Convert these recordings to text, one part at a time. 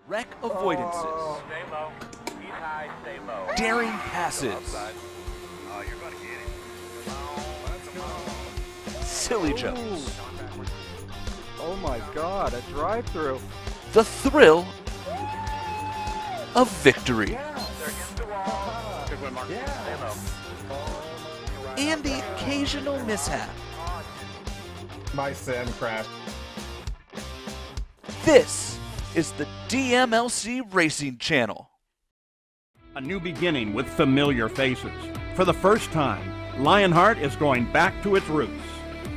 wreck avoidances, Stay low. He's high, stay low. daring passes, Oh, you're gonna get it. silly jumps, Oh my god, a drive-through. the thrill of victory, They're against the wall. Good one, Mark. Stay low. and the occasional mishap. My sim crashed. This is the DMLC Racing Channel. A new beginning with familiar faces. For the first time, Lionheart is going back to its roots.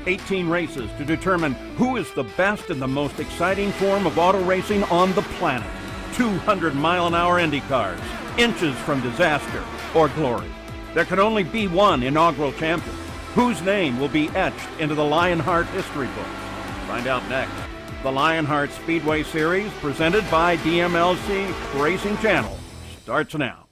18 races to determine who is the best and the most exciting form of auto racing on the planet. 200-mile-an-hour Indy cars, inches from disaster or glory. There can only be one inaugural champion, whose name will be etched into the Lionheart history books. Find out next. The Lionheart Speedway Series, presented by DMLC Racing Channel, starts now.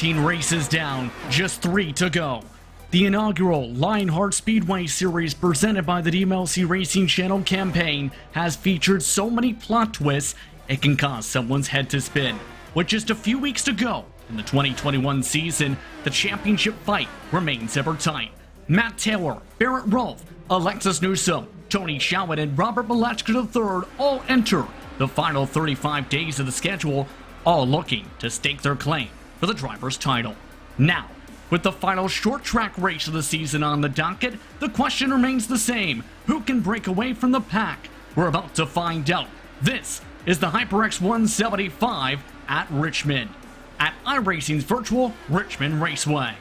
Races down, just 3 to go. The inaugural Lionheart Speedway Series presented by the DMLC Racing Channel campaign has featured so many plot twists it can cause someone's head to spin. With just a few weeks to go in the 2021 season, the championship fight remains ever tight. Matt Taylor, Barrett Rolfe, Alexis Newsom, Tony Showett, and Robert Malechka III all enter the final 35 days of the schedule, all looking to stake their claim for the driver's title. Now, with the final short track race of the season on the docket, the question remains the same. Who can break away from the pack? We're about to find out. This is the HyperX 175 at Richmond, at iRacing's virtual Richmond Raceway.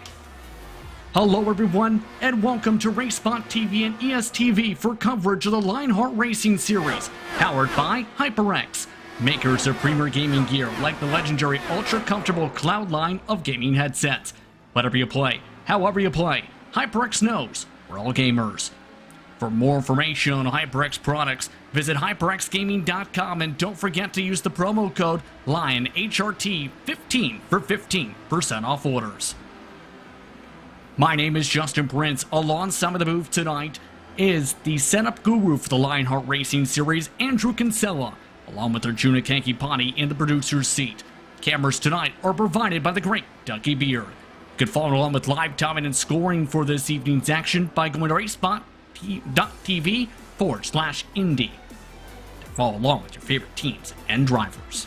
Hello everyone, and welcome to racespottv and ESTV for coverage of the Lionheart Racing Series, powered by HyperX, makers of premier gaming gear like the legendary ultra-comfortable Cloud line of gaming headsets. Whatever you play, however you play, HyperX knows we're all gamers. For more information on HyperX products, visit hyperxgaming.com and don't forget to use the promo code LionHRT15 for 15% off orders. My name is Justin Prince. Alongside of the booth tonight is the setup guru for the Lionheart Racing Series, Andrew Kinsella, along with their Juna Kankipani in the producer's seat. Cameras tonight are provided by the great Ducky Beard. You can follow along with live timing and scoring for this evening's action by going to racespot.tv/Indy to follow along with your favorite teams and drivers.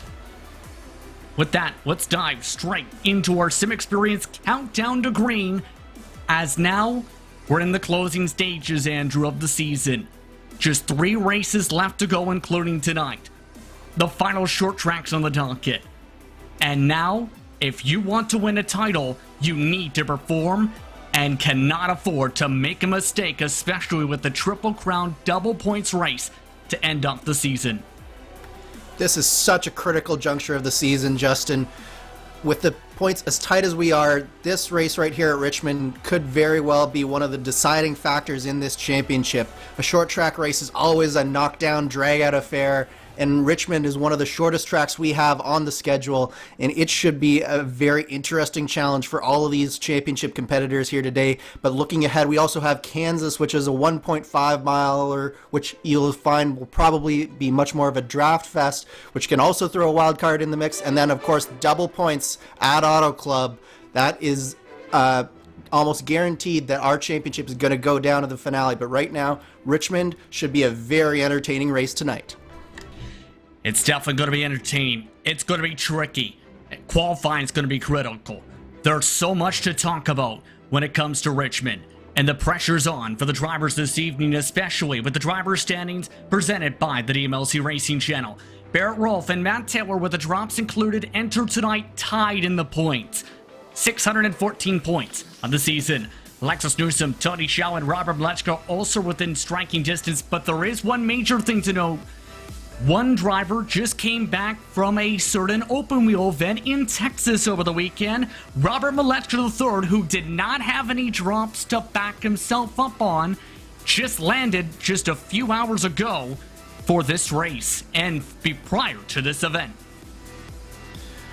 With that, let's dive straight into our Sim Experience Countdown to Green, as now we're in the closing stages, Andrew, of the season. Just 3 races left to go, including tonight. The final short tracks on the docket. And now, if you want to win a title, you need to perform and cannot afford to make a mistake, especially with the Triple Crown double points race to end off the season. This is such a critical juncture of the season, Justin. With the points as tight as we are, this race right here at Richmond could very well be one of the deciding factors in this championship. A short track race is always a knockdown, drag-out affair, and Richmond is one of the shortest tracks we have on the schedule, and it should be a very interesting challenge for all of these championship competitors here today. But looking ahead, we also have Kansas, which is a 1.5 miler, which you'll find will probably be much more of a draft fest, which can also throw a wild card in the mix. And then, of course, double points at Auto Club. That is almost guaranteed that our championship is going to go down to the finale. But right now, Richmond should be a very entertaining race tonight. It's definitely going to be entertaining. It's going to be tricky. Qualifying is going to be critical. There's so much to talk about when it comes to Richmond. And the pressure's on for the drivers this evening, especially with the driver standings presented by the DMLC Racing Channel. Barrett Rolfe and Matt Taylor, with the drops included, enter tonight tied in the points. 614 points on the season. Alexis Newsom, Tony Shaw, and Robert Mleczko also within striking distance, but there is one major thing to note. One driver just came back from a certain open wheel event in Texas over the weekend. Robert Mleczko III, who did not have any drops to back himself up on, just landed just a few hours ago for this race and be prior to this event.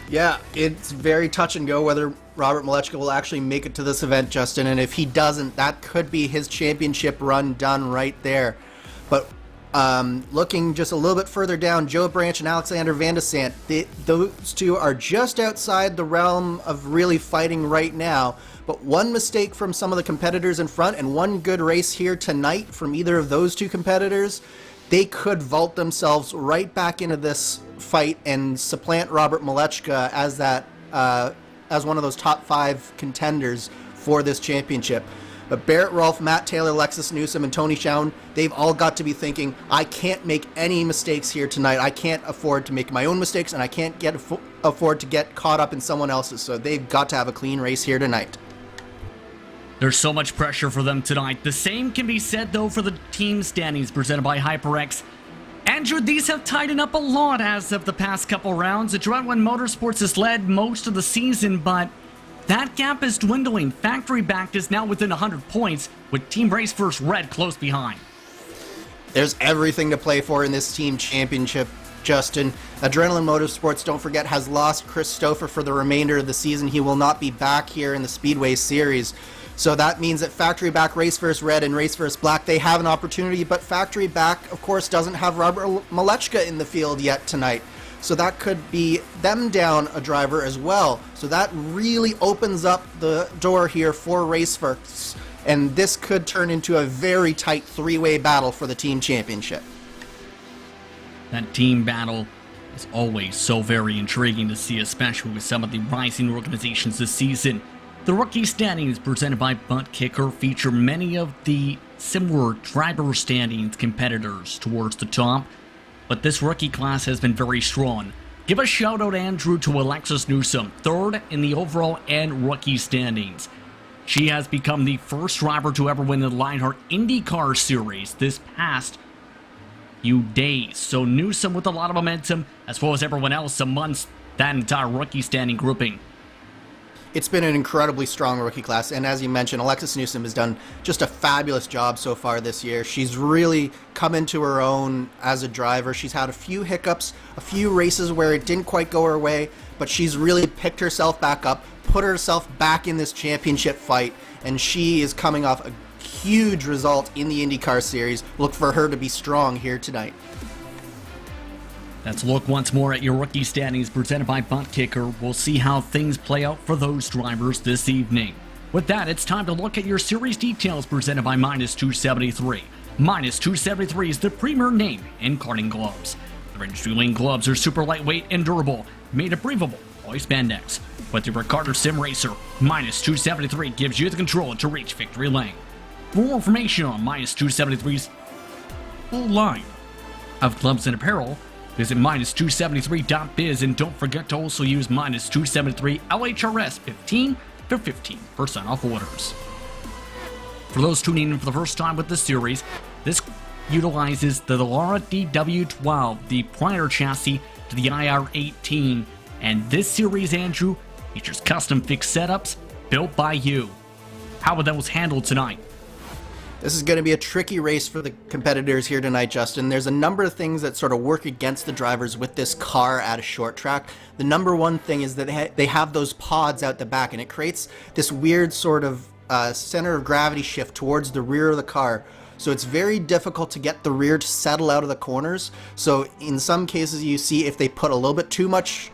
Yeah, it's very touch and go whether Robert Mleczko will actually make it to this event, Justin, and if he doesn't, that could be his championship run done right there. But looking just a little bit further down, Joe Branch and Alexander Van de Sant, those two are just outside the realm of really fighting right now. But one mistake from some of the competitors in front and one good race here tonight from either of those two competitors, they could vault themselves right back into this fight and supplant Robert Mleczko as that as one of those top 5 contenders for this championship. But Barrett Rolfe, Matt Taylor, Alexis Newsom, and Tony Schown, they've all got to be thinking, I can't make any mistakes here tonight. I can't afford to make my own mistakes, and I can't afford to get caught up in someone else's. So they've got to have a clean race here tonight. There's so much pressure for them tonight. The same can be said, though, for the team standings presented by HyperX. Andrew, these have tightened up a lot as of the past couple rounds. Adrenaline Motorsports has led most of the season, but that gap is dwindling. Factory Backed is now within 100 points, with Team Race First Red close behind. There's everything to play for in this team championship, Justin. Adrenaline Motorsports, don't forget, has lost Chris Stouffer for the remainder of the season. He will not be back here in the Speedway Series. So that means that Factory Back, Race First Red, and Race First Black, they have an opportunity, but Factory Back, of course, doesn't have Robert Mleczko in the field yet tonight. So that could be them down a driver as well. So that really opens up the door here for Race First, and this could turn into a very tight 3-way battle for the team championship. That team battle is always so very intriguing to see, especially with some of the rising organizations this season. The rookie standings presented by Buttkicker feature many of the similar driver standings competitors towards the top, but this rookie class has been very strong. Give a shout out, Andrew, to Alexis Newsom, 3rd in the overall and rookie standings. She has become the first driver to ever win the Lionheart IndyCar Series this past few days. So Newsom with a lot of momentum, as well as everyone else amongst that entire rookie standing grouping. It's been an incredibly strong rookie class, and as you mentioned, Alexis Newsom has done just a fabulous job so far this year. She's really come into her own as a driver. She's had a few hiccups, a few races where it didn't quite go her way, but she's really picked herself back up, put herself back in this championship fight, and she is coming off a huge result in the IndyCar Series. Look for her to be strong here tonight. Let's look once more at your rookie standings presented by Buttkicker. We'll see how things play out for those drivers this evening. With that, it's time to look at your series details presented by Minus 273. Minus 273 is the premier name in karting gloves. Their industry-leading gloves are super lightweight and durable, made of breathable poly spandex. With your Ricardo Sim Racer, Minus 273 gives you the control to reach victory lane. For more information on Minus 273's full line of gloves and apparel, visit minus273.biz, and don't forget to also use minus 273 LHRS 15 for 15% off orders. For those tuning in for the first time with this series, this utilizes the Dallara DW12, the prior chassis to the IR18, and this series, Andrew, features custom fixed setups built by you. How were those handled tonight? This is going to be a tricky race for the competitors here tonight, Justin. There's a number of things that sort of work against the drivers with this car at a short track. The number one thing is that they have those pods out the back, and it creates this weird sort of center of gravity shift towards the rear of the car. So it's very difficult to get the rear to settle out of the corners. So in some cases you see if they put a little bit too much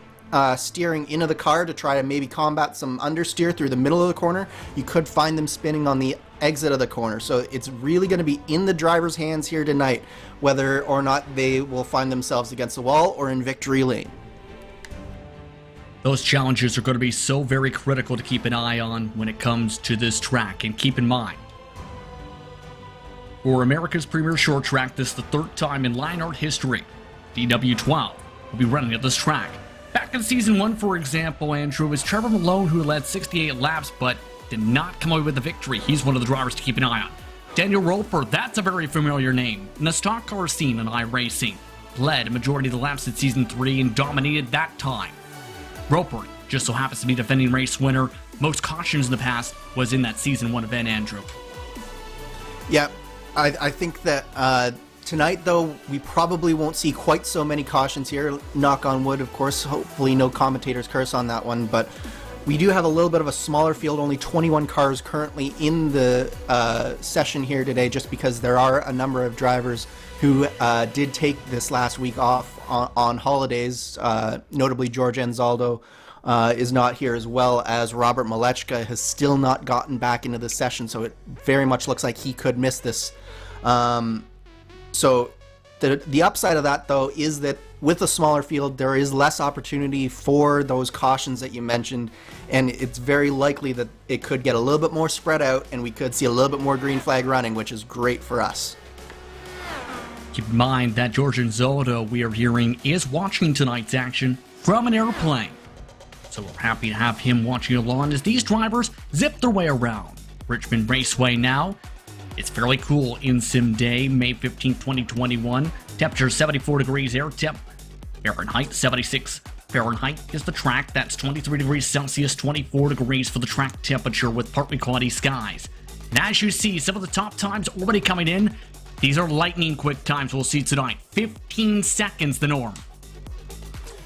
steering into the car to try to maybe combat some understeer through the middle of the corner, you could find them spinning on the exit of the corner. So it's really going to be in the driver's hands here tonight whether or not they will find themselves against the wall or in victory lane. Those challenges are going to be so very critical to keep an eye on when it comes to this track, and keep in mind, for America's premier short track, this is the 3rd time in Lionheart history DW12 will be running at this track. Back Back in Season 1, for example, Andrew, it was Trevor Malone who led 68 laps, but did not come away with the victory. He's one of the drivers to keep an eye on. Daniel Roper, that's a very familiar name. In the stock car scene in iRacing, led a majority of the laps in Season 3 and dominated that time. Roper just so happens to be defending race winner. Most cautions in the past was in that Season 1 event, Andrew. Yeah, I think that tonight, though, we probably won't see quite so many cautions here. Knock on wood, of course. Hopefully no commentators curse on that one, but we do have a little bit of a smaller field, only 21 cars currently in the session here today, just because there are a number of drivers who did take this last week off on holidays. Notably, George Anzaldo is not here, as well as Robert Malechka has still not gotten back into the session, so it very much looks like he could miss this. So the upside of that, though, is that with a smaller field, there is less opportunity for those cautions that you mentioned, and it's very likely that it could get a little bit more spread out, and we could see a little bit more green flag running, which is great for us. Keep in mind that George Anzaldo, we are hearing, is watching tonight's action from an airplane. So we're happy to have him watching along as these drivers zip their way around Richmond Raceway now. It's fairly cool in sim day, May 15, 2021. Temperature 74 degrees air temp. Fahrenheit 76 Fahrenheit is the track. That's 23 degrees Celsius, 24 degrees for the track temperature with partly cloudy skies. And as you see, some of the top times already coming in. These are lightning quick times we'll see tonight. 15 seconds the norm.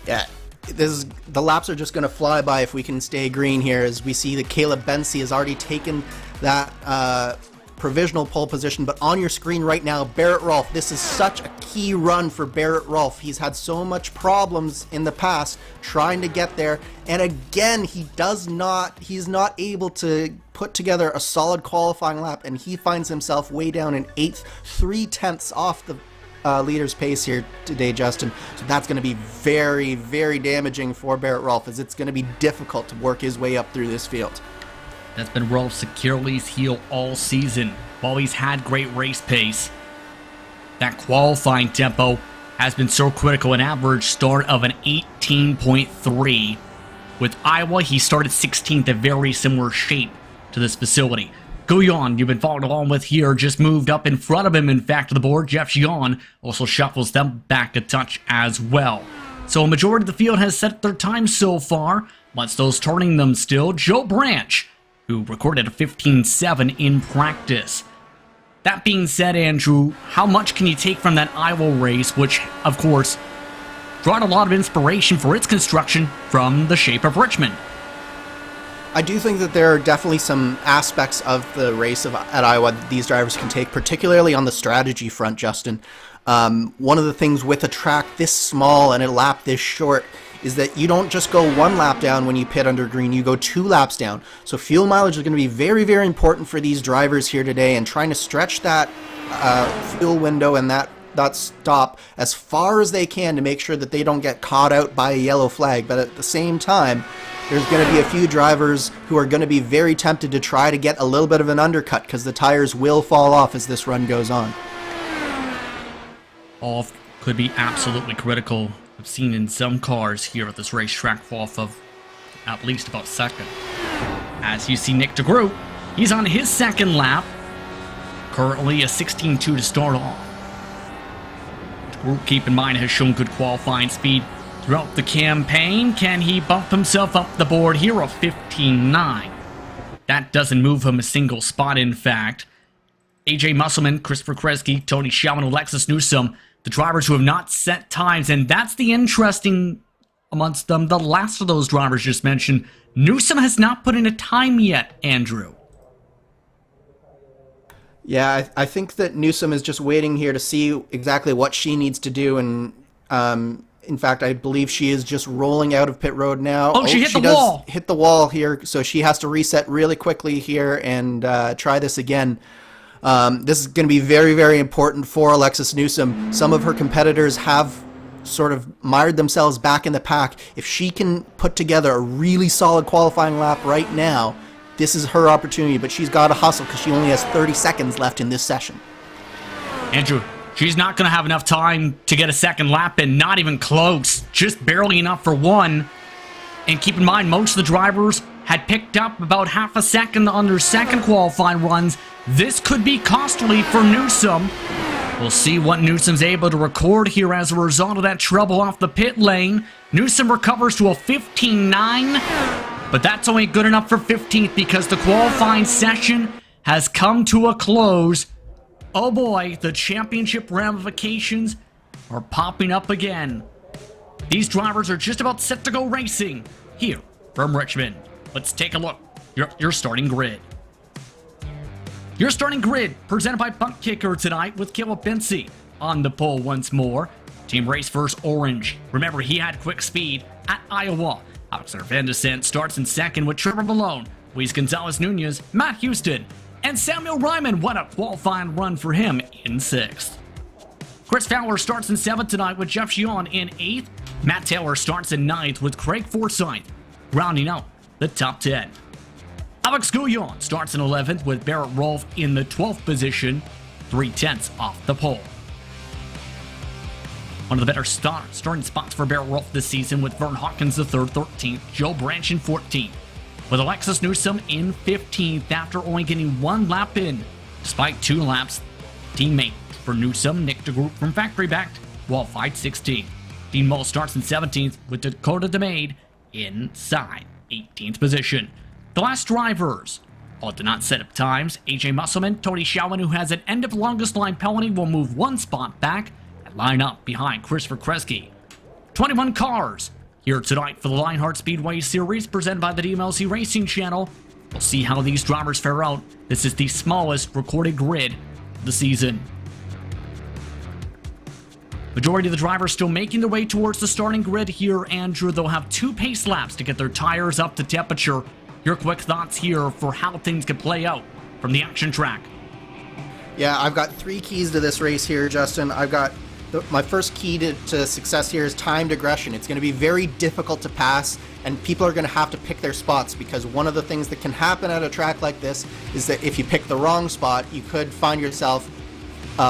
Yeah, the laps are just going to fly by if we can stay green here, as we see that Caleb Bensi has already taken that provisional pole position. But on your screen right now, Barrett Rolfe, this is such a key run for Barrett Rolfe. He's had so much problems in the past trying to get there, and again he's not able to put together a solid qualifying lap, and he finds himself way down in 8th, 3/10 off the leader's pace here today, Justin. So that's going to be very, very damaging for Barrett Rolfe, as it's going to be difficult to work his way up through this field. That's been Rolfe's Achilles heel all season. While he's had great race pace, that qualifying tempo has been so critical. An average start of an 18.3. With Iowa, he started 16th, a very similar shape to this facility. Guyon, you've been following along with here, just moved up in front of him, in fact, to the board. Jeff Gion also shuffles them back a touch as well. So a majority of the field has set their time so far. Once those turning them still, Joe Branch, who recorded a 15.7 in practice. That being said, Andrew, how much can you take from that Iowa race, which, of course, brought a lot of inspiration for its construction from the shape of Richmond? I do think that there are definitely some aspects of the race at Iowa that these drivers can take, particularly on the strategy front, Justin. One of the things with a track this small and a lap this short is that you don't just go one lap down when you pit under green, you go 2 laps down. So fuel mileage is going to be very, very important for these drivers here today, and trying to stretch that fuel window and that stop as far as they can to make sure that they don't get caught out by a yellow flag. But at the same time, there's going to be a few drivers who are going to be very tempted to try to get a little bit of an undercut, because the tires will fall off as this run goes on. Off could be absolutely critical. I've seen in some cars here at this racetrack fall off of at least about second. As you see Nick DeGroot, he's on his second lap. Currently a 16.2 to start off. DeGroot, keep in mind, has shown good qualifying speed throughout the campaign. Can he bump himself up the board here? A 15.9. That doesn't move him a single spot, in fact. AJ Musselman, Christopher Kresge, Tony Shelman, Alexis Newsom, the drivers who have not set times, and that's the interesting amongst them. The last of those drivers just mentioned, Newsom has not put in a time yet, Andrew. Yeah, I think that Newsom is just waiting here to see exactly what she needs to do, and in fact, I believe she is just rolling out of pit road now. Oh, she hit the wall. Hit the wall here, so she has to reset really quickly here and try this again. This is going to be very, very important for Alexis Newsom. Some of her competitors have sort of mired themselves back in the pack. If she can put together a really solid qualifying lap right now, this is her opportunity, but she's got to hustle because she only has 30 seconds left in this session. Andrew, she's not going to have enough time to get a second lap in, not even close. Just barely enough for one. And keep in mind, most of the drivers had picked up about half a second on their second qualifying runs. This could be costly for Newsom. We'll see what Newsom's able to record here as a result of that trouble off the pit lane. Newsom recovers to a 15.9, but that's only good enough for 15th because the qualifying session has come to a close. Oh boy, the championship ramifications are popping up again. These drivers are just about set to go racing here from Richmond. Let's take a look. Your starting grid. Your starting grid presented by buttkicker tonight with Caleb Bency on the pole once more. Team Race First Orange. Remember, he had quick speed at Iowa. Alexander Van de Sant starts in second with Trevor Malone, Luis Gonzalez Nunez, Matt Houston, and Samuel Ryman. What a qualifying run for him in 6th. Chris Fowler starts in 7th tonight with Jeff Gion in 8th. Matt Taylor starts in 9th with Craig Forsyth, rounding out the top 10. Alex Gouillon starts in 11th with Barrett Rolfe in the 12th position, 3/10 off the pole. One of the better starting spots for Barrett Rolfe this season with Vern Hawkins III 13th, Joe Branch in 14th, with Alexis Newsom in 15th after only getting 1 lap in. Despite 2 laps, teammate for Newsom, Nick DeGroot from Factory Backed, qualified 16th. Dean Mull starts in 17th with Dakota DeMade inside 18th position. The last drivers all did not set up times. AJ Musselman, Tony Schauman, who has an end of longest line penalty, will move 1 spot back and line up behind Christopher Kresge. 21 cars here tonight for the Lionheart Speedway Series presented by the DMLC Racing Channel. We'll see how these drivers fare out. This is the smallest recorded grid of the season. Majority of the drivers still making their way towards the starting grid here, Andrew. They'll have 2 pace laps to get their tires up to temperature. Your quick thoughts here for how things could play out from the action track. Yeah, I've got 3 keys to this race here, Justin. I've got my first key to success here is timed aggression. It's going to be very difficult to pass, and people are going to have to pick their spots, because one of the things that can happen at a track like this is that if you pick the wrong spot, you could find yourself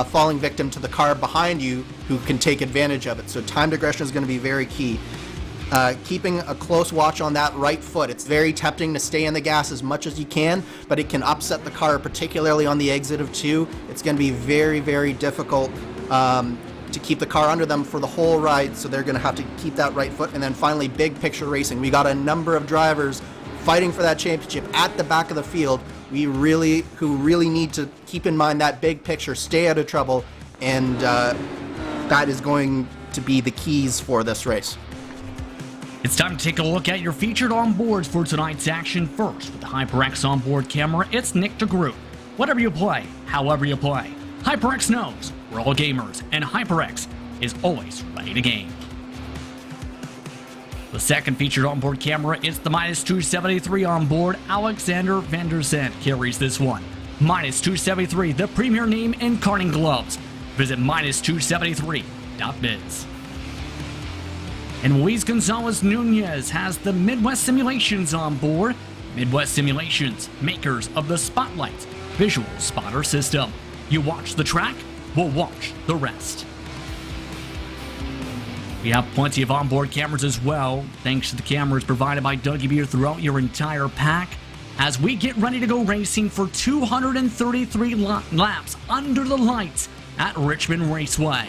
falling victim to the car behind you who can take advantage of it. So timed aggression is going to be very key. Keeping a close watch on that right foot. It's very tempting to stay in the gas as much as you can, but it can upset the car, particularly on the exit of 2. It's going to be very, very difficult to keep the car under them for the whole ride, so they're going to have to keep that right foot. And then finally, big picture racing. We got a number of drivers fighting for that championship at the back of the field. Who really need to keep in mind that big picture, stay out of trouble, and that is going to be the keys for this race. It's time to take a look at your featured onboards for tonight's action. First, with the HyperX onboard camera, it's Nick DeGroot. Whatever you play, however you play, HyperX knows we're all gamers, and HyperX is always ready to game. The second featured onboard camera is the -273 onboard. Alexander Van der Sant carries this one. -273, the premier name in karting gloves. Visit -273.biz. And Luis Gonzalez Nunez has the Midwest Simulations on board. Midwest Simulations, makers of the Spotlight visual spotter system. You watch the track, we'll watch the rest. We have plenty of onboard cameras as well, thanks to the cameras provided by Dougie Beer throughout your entire pack, as we get ready to go racing for 233 laps under the lights at Richmond Raceway.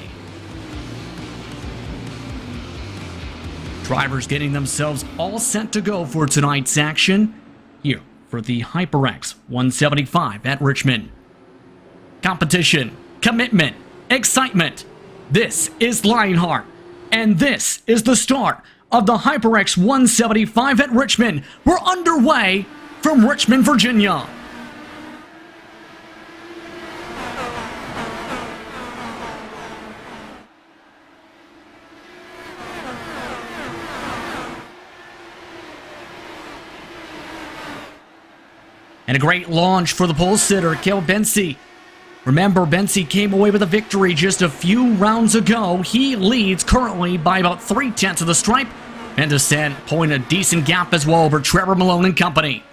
Drivers getting themselves all set to go for tonight's action here for the HyperX 175 at Richmond. Competition, commitment, excitement. This is Lionheart, and this is the start of the HyperX 175 at Richmond. We're underway from Richmond, Virginia. And a great launch for the pole sitter, Caleb Bency. Remember, Bency came away with a victory just a few rounds ago. He leads currently by about 3/10 of the stripe. And de Sant pulling a decent gap as well over Trevor Malone and company.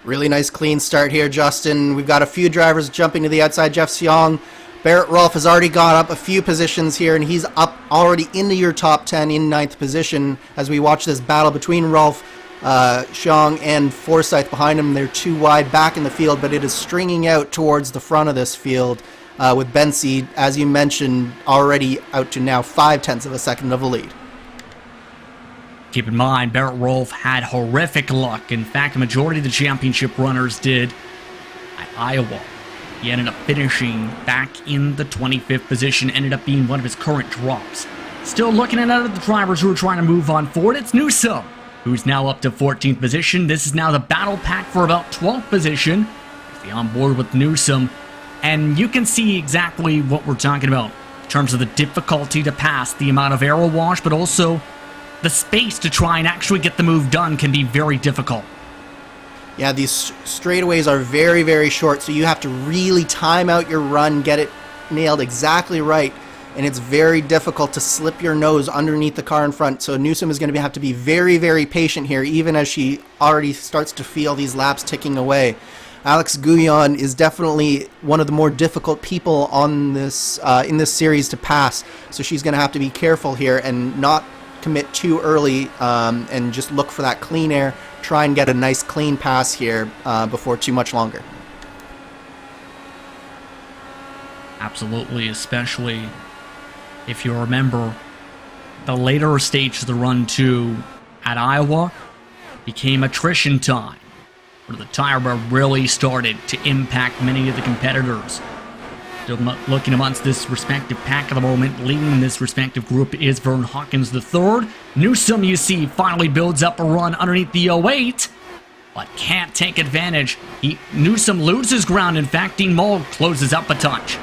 Really nice clean start here, Justin. We've got a few drivers jumping to the outside. Jeff Seong Barrett Rolfe has already got up a few positions here, and he's up already into your top 10 in 9th position as we watch this battle between Rolfe, Xiong, and Forsyth behind him. They're too wide back in the field, but it is stringing out towards the front of this field with Bensi, as you mentioned, already out to now 0.5 of a second of a lead. Keep in mind, Barrett Rolfe had horrific luck. In fact, the majority of the championship runners did at Iowa. He ended up finishing back in the 25th position, ended up being one of his current drops. Still looking at other drivers who are trying to move on forward, it's Newsome, who's now up to 14th position. This is now the battle pack for about 12th position. He's on board with Newsome, and you can see exactly what we're talking about in terms of the difficulty to pass, the amount of aero wash, but also the space to try and actually get the move done can be very difficult. Yeah, these straightaways are very, very short, so you have to really time out your run, get it nailed exactly right, and it's very difficult to slip your nose underneath the car in front. So Newsome is going to have to be very, very patient here, even as she already starts to feel these laps ticking away. Alex Guyon is definitely one of the more difficult people on this in this series to pass, so she's going to have to be careful here and not commit too early and just look for that clean air. Try and get a nice clean pass here before too much longer. Absolutely, especially if you remember the later stage of the run too at Iowa became attrition time, where the tire wear really started to impact many of the competitors. Still looking amongst this respective pack at the moment. Leading this respective group is Vern Hawkins III. Newsome, you see, finally builds up a run underneath the 08, but can't take advantage. Newsome loses ground. In fact, Dean Mull closes up a touch.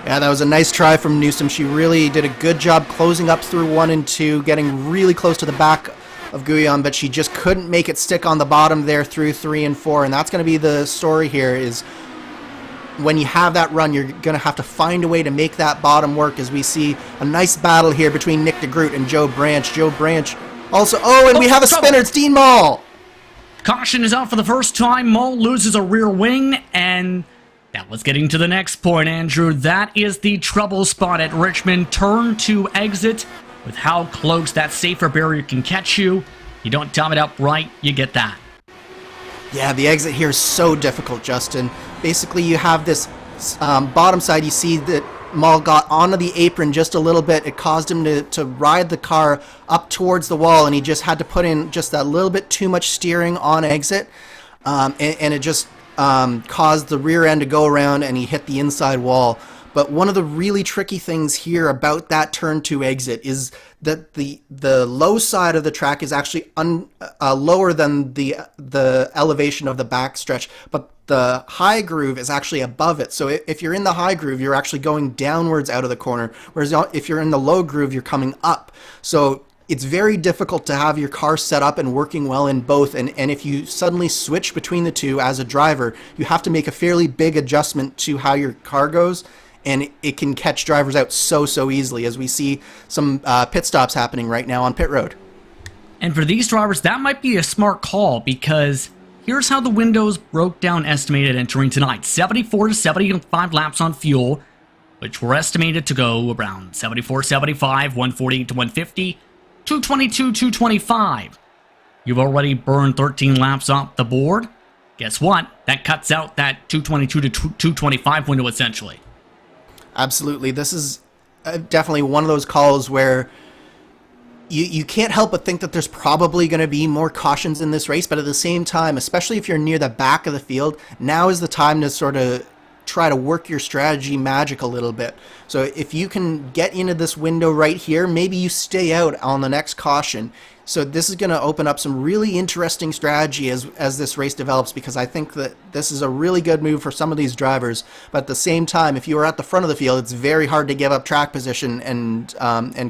Yeah, that was a nice try from Newsome. She really did a good job closing up through 1 and 2, getting really close to the back of Guyon, but she just couldn't make it stick on the bottom there through 3 and 4, and that's going to be the story here is when you have that run, you're going to have to find a way to make that bottom work, as we see a nice battle here between Nick DeGroot and Joe Branch. Joe Branch also... Oh, and we have a spinner. It's Dean Mull. Caution is out for the first time. Mull loses a rear wing, and that was getting to the next point, Andrew. That is the trouble spot at Richmond. Turn to exit. With how close that safer barrier can catch you, you don't time it up right, you get that. Yeah, the exit here is so difficult, Justin. Basically, you have this bottom side. You see that Mull got onto the apron just a little bit. It caused him to ride the car up towards the wall, and he just had to put in just a little bit too much steering on exit, and it just caused the rear end to go around, and he hit the inside wall. But one of the really tricky things here about that turn 2 exit is that the low side of the track is actually lower than the elevation of the backstretch, but the high groove is actually above it. So if you're in the high groove, you're actually going downwards out of the corner, whereas if you're in the low groove, you're coming up. So it's very difficult to have your car set up and working well in both, and if you suddenly switch between the two as a driver, you have to make a fairly big adjustment to how your car goes, and it can catch drivers out so easily, as we see some pit stops happening right now on pit road. And for these drivers, that might be a smart call, because here's how the windows broke down estimated entering tonight. 74 to 75 laps on fuel, which were estimated to go around 74, 75, 148 to 150, 222, 225. You've already burned 13 laps off the board. Guess what? That cuts out that 222 to 225 window, essentially. Absolutely. This is definitely one of those calls where you can't help but think that there's probably going to be more cautions in this race, but at the same time, especially if you're near the back of the field, now is the time to sort of try to work your strategy magic a little bit. So if you can get into this window right here, maybe you stay out on the next caution. So this is going to open up some really interesting strategy as this race develops, because I think that this is a really good move for some of these drivers. But at the same time, if you are at the front of the field, it's very hard to give up track position and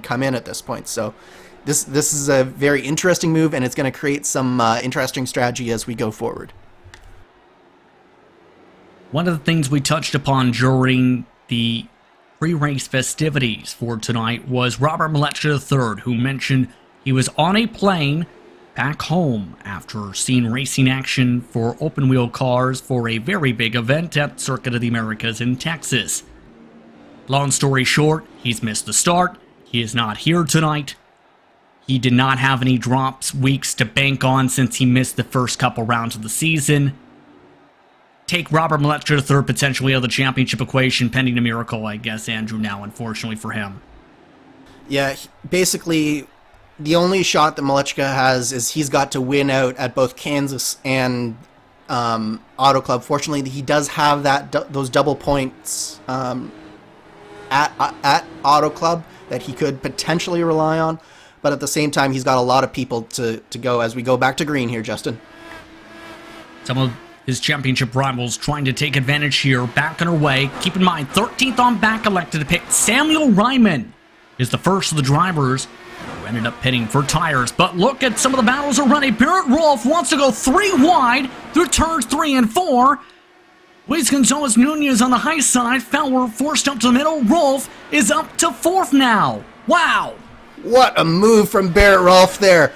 come in at this point. So this is a very interesting move, and it's going to create some interesting strategy as we go forward. One of the things we touched upon during the pre-race festivities for tonight was Robert Malechka III, who mentioned he was on a plane back home after seeing racing action for open-wheel cars for a very big event at Circuit of the Americas in Texas. Long story short, he's missed the start. He is not here tonight. He did not have any drops weeks to bank on since he missed the first couple rounds of the season. Take Robert Malechka to third, potentially out of the championship equation, pending a miracle, I guess, Andrew, now, unfortunately for him. Yeah, basically, the only shot that Malechka has is he's got to win out at both Kansas and Auto Club. Fortunately, he does have those double points at Auto Club that he could potentially rely on. But at the same time, he's got a lot of people to go as we go back to green here, Justin. Some of his championship rivals trying to take advantage here, back on her way. Keep in mind, 13th on back elected to pick Samuel Ryman is the first of the drivers who ended up pitting for tires. But look at some of the battles already. Barrett Rolfe wants to go 3 wide through turns 3 and 4. Luis Gonzalez Nunez on the high side. Fowler forced up to the middle. Rolfe is up to 4th now. Wow. What a move from Barrett Rolfe there.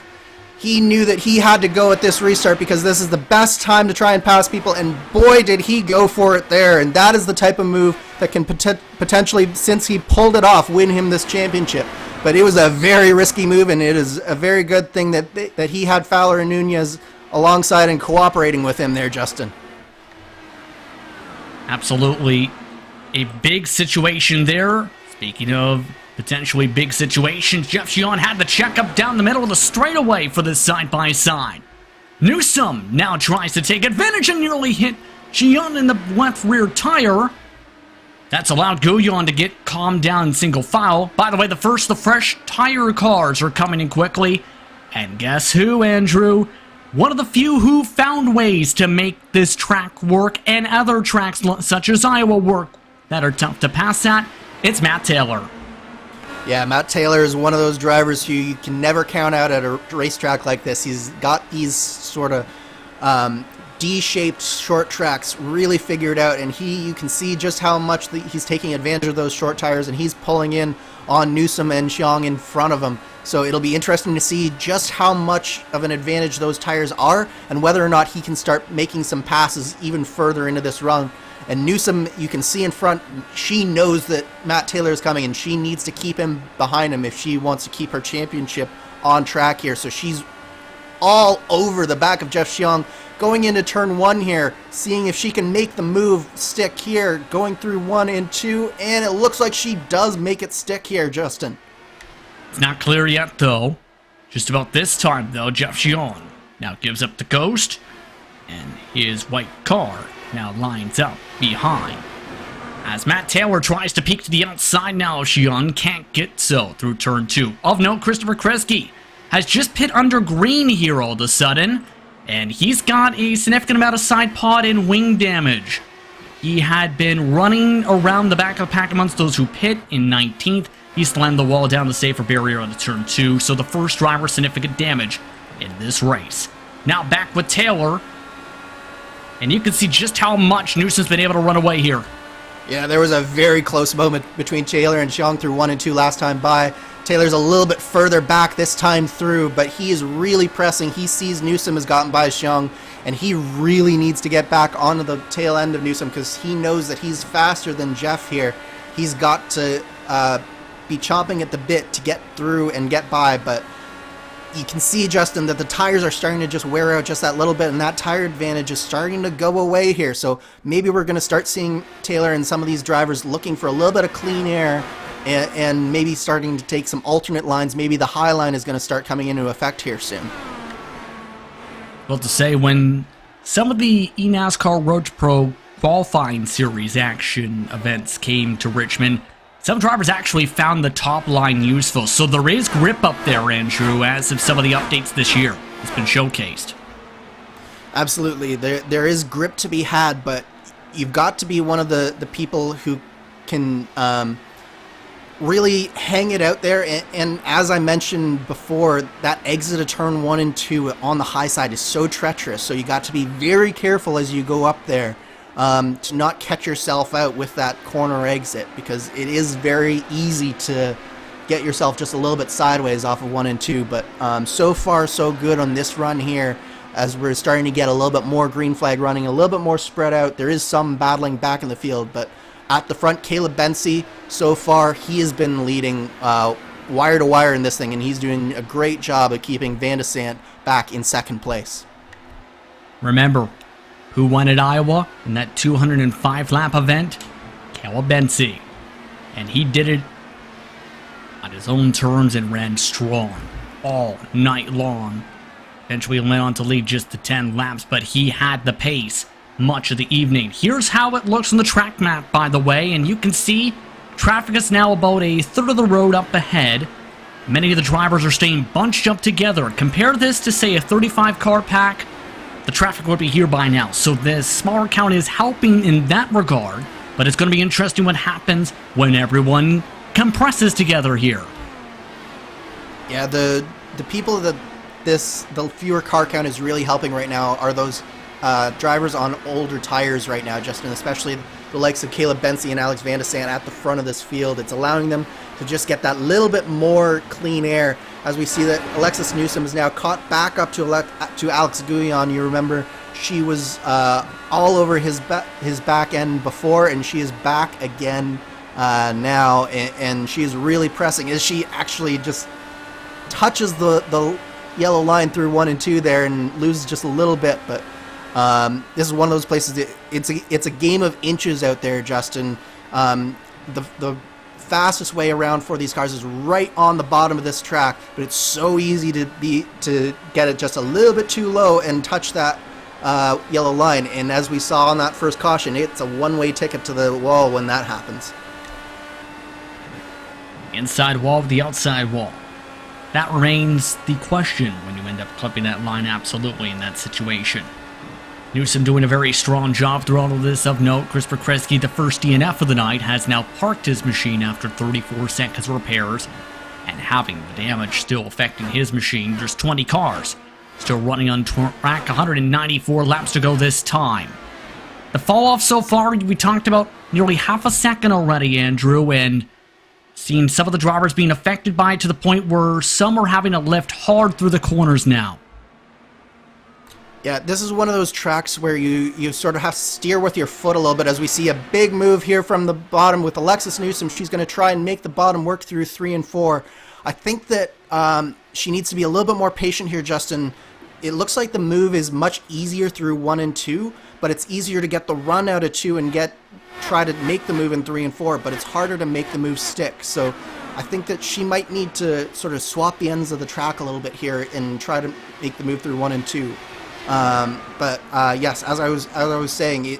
He knew that he had to go at this restart because this is the best time to try and pass people, and boy did he go for it there. And that is the type of move that can potentially, since he pulled it off, win him this championship. But it was a very risky move, and it is a very good thing that he had Fowler and Nunez alongside and cooperating with him there, Justin. Absolutely a big situation there. Speaking of potentially big situations, Jeff Gion had the checkup down the middle of the straightaway for this side-by-side. Newsom now tries to take advantage and nearly hit Gion in the left rear tire. That's allowed Guyon to get calmed down in single file. By the way, the fresh tire cars are coming in quickly. And guess who, Andrew? One of the few who found ways to make this track work and other tracks such as Iowa work that are tough to pass at. It's Matt Taylor. Yeah, Matt Taylor is one of those drivers who you can never count out at a racetrack like this. He's got these sort of D-shaped short tracks really figured out, and you can see just how much he's taking advantage of those short tires, and he's pulling in on Newsom and Xiong in front of him. So it'll be interesting to see just how much of an advantage those tires are and whether or not he can start making some passes even further into this run. And Newsom, you can see in front, she knows that Matt Taylor is coming, and she needs to keep him behind him if she wants to keep her championship on track here. So she's all over the back of Jeff Xiong, going into turn 1 here, seeing if she can make the move stick here, going through 1 and 2, and it looks like she does make it stick here, Justin. It's not clear yet, though. Just about this time, though, Jeff Xiong now gives up the ghost, and his white car now lines up behind. As Matt Taylor tries to peek to the outside now, Xiong can't get so through turn 2. Of note, Christopher Kresge has just pit under green here all of a sudden, and he's got a significant amount of side pod and wing damage. He had been running around the back of the pack amongst those who pit in 19th. He slammed the wall down the safer barrier on the turn 2, so the first driver significant damage in this race. Now back with Taylor, and you can see just how much Newsom's been able to run away here. Yeah, there was a very close moment between Taylor and Xiong through 1 and 2 last time by. Taylor's a little bit further back this time through, but he is really pressing. He sees Newsom has gotten by Xiong, and he really needs to get back onto the tail end of Newsom because he knows that he's faster than Jeff here. He's got to be chomping at the bit to get through and get by, but you can see, Justin, that the tires are starting to just wear out just that little bit, and that tire advantage is starting to go away here. So maybe we're going to start seeing Taylor and some of these drivers looking for a little bit of clean air and maybe starting to take some alternate lines. Maybe the high line is going to start coming into effect here soon. Well, to say, when some of the eNASCAR Road to Pro qualifying series action events came to Richmond, some drivers actually found the top line useful, so there is grip up there, Andrew, as of some of the updates this year. It's been showcased. Absolutely. There is grip to be had, but you've got to be one of the people who can really hang it out there. And as I mentioned before, that exit of turn 1 and 2 on the high side is so treacherous, so you got to be very careful as you go up there. To not catch yourself out with that corner exit, because it is very easy to get yourself just a little bit sideways off of 1 and 2. But so far so good on this run here, as we're starting to get a little bit more green flag running, a little bit more spread out. There is some battling back in the field, but at the front, Caleb Bensey so far he has been leading wire to wire in this thing, and he's doing a great job of keeping Van de Sant back in second place. Remember, who won at Iowa in that 205-lap event? Caleb Benzie. And he did it on his own terms and ran strong all night long. Eventually went on to lead just the 10 laps, but he had the pace much of the evening. Here's how it looks on the track map, by the way, and you can see traffic is now about a third of the road up ahead. Many of the drivers are staying bunched up together. Compare this to, say, a 35-car pack. The traffic would be here by now, so this smaller count is helping in that regard, but it's going to be interesting what happens when everyone compresses together here. Yeah, the people that the fewer car count is really helping right now are those drivers on older tires right now, Justin, especially the likes of Caleb Benzie and Alex Van de Sant at the front of this field. It's allowing them to just get that little bit more clean air, as we see that Alexis Newsom is now caught back up to Alex Guyon. You remember she was all over his back end before, and she is back again now, and she is really pressing as she actually just touches the yellow line through 1 and 2 there and loses just a little bit. But this is one of those places it's a game of inches out there, Justin. The fastest way around for these cars is right on the bottom of this track, but it's so easy to get it just a little bit too low and touch that yellow line. And as we saw on that first caution, it's a one-way ticket to the wall when that happens. Inside wall with the outside wall. That remains the question when you end up clipping that line absolutely in that situation. Newsom doing a very strong job through all of this. Of note, Christopher Kresge, the first DNF of the night, has now parked his machine after 34 seconds repairs, and having the damage still affecting his machine. There's 20 cars still running on track, 194 laps to go this time. The fall off so far, we talked about nearly half a second already, Andrew, and seen some of the drivers being affected by it to the point where some are having to lift hard through the corners now. Yeah, this is one of those tracks where you sort of have to steer with your foot a little bit, as we see a big move here from the bottom with Alexis Newsom. She's going to try and make the bottom work through 3 and 4. I think that she needs to be a little bit more patient here, Justin. It looks like the move is much easier through 1 and 2, but it's easier to get the run out of 2 and try to make the move in 3 and 4, but it's harder to make the move stick. So I think that she might need to sort of swap the ends of the track a little bit here and try to make the move through 1 and 2. Yes, as I was saying,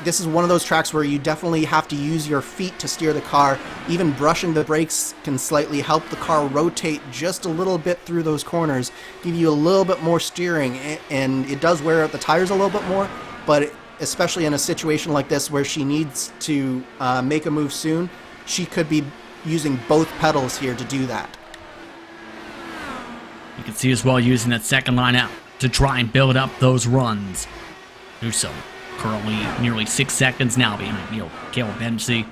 this is one of those tracks where you definitely have to use your feet to steer the car. Even brushing the brakes can slightly help the car rotate just a little bit through those corners, give you a little bit more steering, and it does wear out the tires a little bit more, but especially in a situation like this where she needs to make a move soon, she could be using both pedals here to do that. You can see as well using that second line out to try and build up those runs. Newsom currently nearly 6 seconds now behind Caleb Benzie.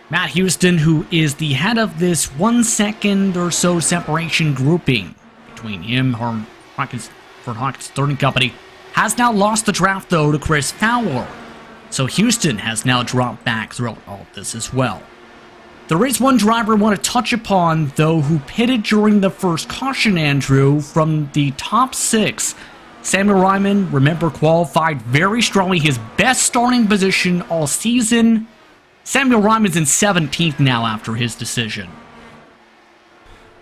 Matt Houston, who is the head of this 1 second or so separation grouping between him, Hawkins, third and company, has now lost the draft though to Chris Fowler. So Houston has now dropped back throughout all of this as well. There is one driver I want to touch upon, though, who pitted during the first caution, Andrew, from the top 6. Samuel Ryman, remember, qualified very strongly, his best starting position all season. Samuel Ryman's in 17th now after his decision.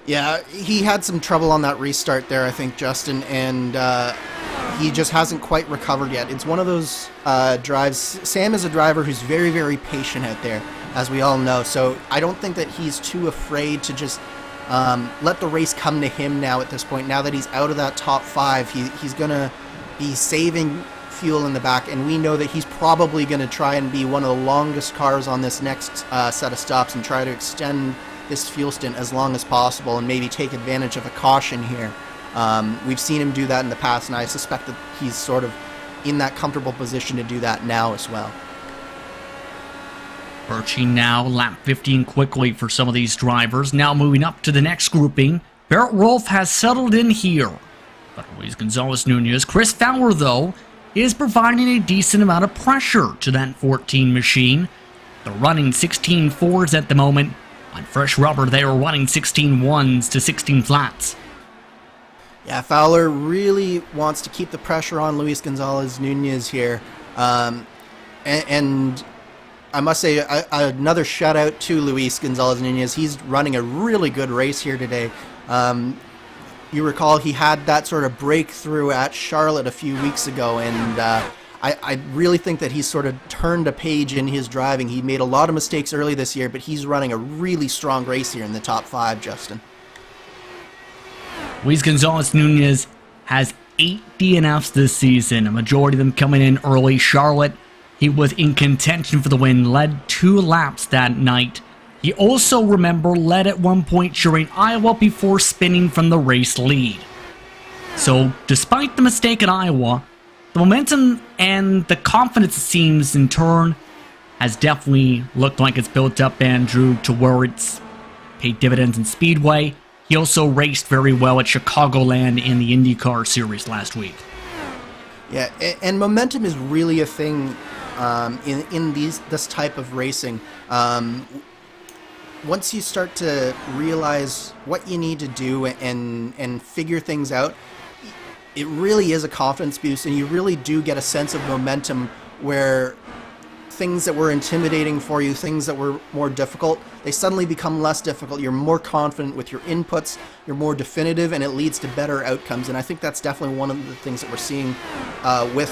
Yeah, he had some trouble on that restart there, I think, Justin, and he just hasn't quite recovered yet. It's one of those drives. Sam is a driver who's very, very patient out there, as we all know, so I don't think that he's too afraid to just let the race come to him now at this point. Now that he's out of that top 5, he's going to be saving fuel in the back, and we know that he's probably going to try and be one of the longest cars on this next set of stops and try to extend this fuel stint as long as possible and maybe take advantage of a caution here. We've seen him do that in the past, and I suspect that he's sort of in that comfortable position to do that now as well. Approaching now lap 15 quickly for some of these drivers. Now moving up to the next grouping. Barrett Rolfe has settled in here, but Luis Gonzalez Nunez. Chris Fowler, though, is providing a decent amount of pressure to that 14 machine. They're running 16.4s at the moment. On fresh rubber, they are running 16.1s to 16 flats. Yeah, Fowler really wants to keep the pressure on Luis Gonzalez Nunez here. And I must say another shout out to Luis Gonzalez Nunez. He's running a really good race here today. You recall he had that sort of breakthrough at Charlotte a few weeks ago, and I really think that he's sort of turned a page in his driving. He made a lot of mistakes early this year, but he's running a really strong race here in the top 5, Justin. Luis Gonzalez Nunez has 8 DNFs this season, a majority of them coming in early. Charlotte, he was in contention for the win, led 2 laps that night. He also, remember, led at one point during Iowa before spinning from the race lead. So, despite the mistake at Iowa, the momentum and the confidence, it seems, in turn, has definitely looked like it's built up, Andrew, to where it's paid dividends in Speedway. He also raced very well at Chicagoland in the IndyCar Series last week. Yeah, and momentum is really a thing in this type of racing. Once you start to realize what you need to do and figure things out, it really is a confidence boost, and you really do get a sense of momentum where things that were intimidating for you, things that were more difficult, they suddenly become less difficult. You're more confident with your inputs, you're more definitive, and it leads to better outcomes. And I think that's definitely one of the things that we're seeing with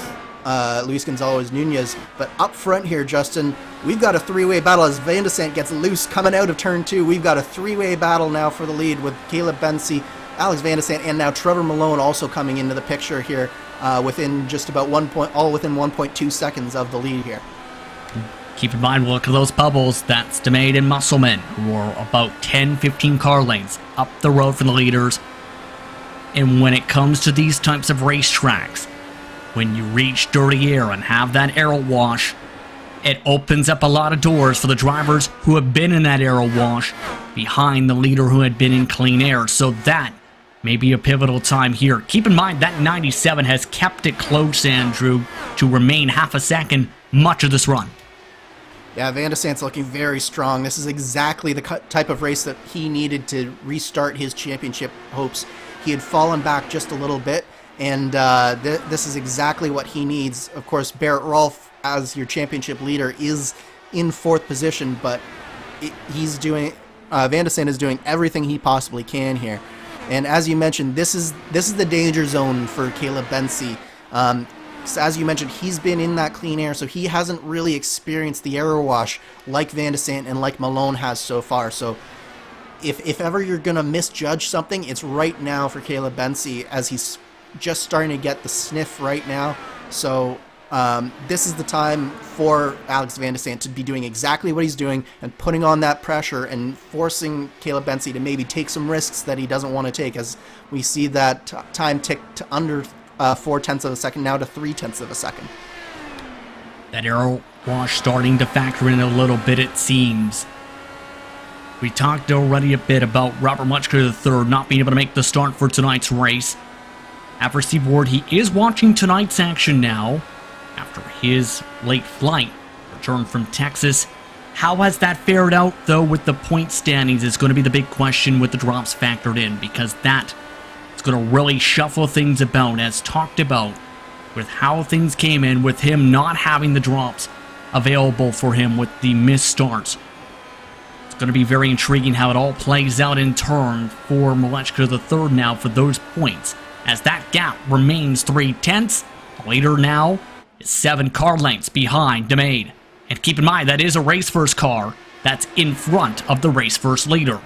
Luis Gonzalez Nunez. But up front here, Justin, we've got a 3-way battle as Van de Sant gets loose coming out of turn 2. We've got a 3-way battle now for the lead with Caleb Bensi, Alex Van de Sant, and now Trevor Malone also coming into the picture here within just about all within 1.2 seconds of the lead here. Keep in mind, look at those bubbles. That's DeMade and Musselman, who are about 10-15 car lengths up the road from the leaders. And when it comes to these types of racetracks, when you reach dirty air and have that aero wash, it opens up a lot of doors for the drivers who have been in that aero wash behind the leader who had been in clean air. So that may be a pivotal time here. Keep in mind that 97 has kept it close, Andrew, to remain half a second much of this run. Yeah, Van de Sant's looking very strong. This is exactly the type of race that he needed to restart his championship hopes. He had fallen back just a little bit, and this is exactly what he needs. Of course, Barrett Rolfe, as your championship leader, is in 4th position, but Van de Sant is doing everything he possibly can here. And as you mentioned, this is the danger zone for Caleb Bensi. As you mentioned, he's been in that clean air, so he hasn't really experienced the aero wash like Van de Sant and like Malone has so far. So if ever you're going to misjudge something, it's right now for Caleb Bensi, as he's just starting to get the sniff right now. So this is the time for Alex Van de Sant to be doing exactly what he's doing and putting on that pressure and forcing Caleb Bensi to maybe take some risks that he doesn't want to take, as we see that time tick to under 0.4 of a second, now to 0.3 of a second. That aero wash starting to factor in a little bit, it seems. We talked already a bit about Robert Muchker III not being able to make the start for tonight's race. At receive word, he is watching tonight's action now, after his late flight, return from Texas. How has that fared out, though, with the point standings is going to be the big question with the drops factored in, because that is going to really shuffle things about, as talked about, with how things came in, with him not having the drops available for him with the missed starts. It's going to be very intriguing how it all plays out in turn for Malechka III now for those points, as that gap remains 0.3. The leader now is 7 car lengths behind DeMade. And keep in mind, that is a race first car that's in front of the race first leader.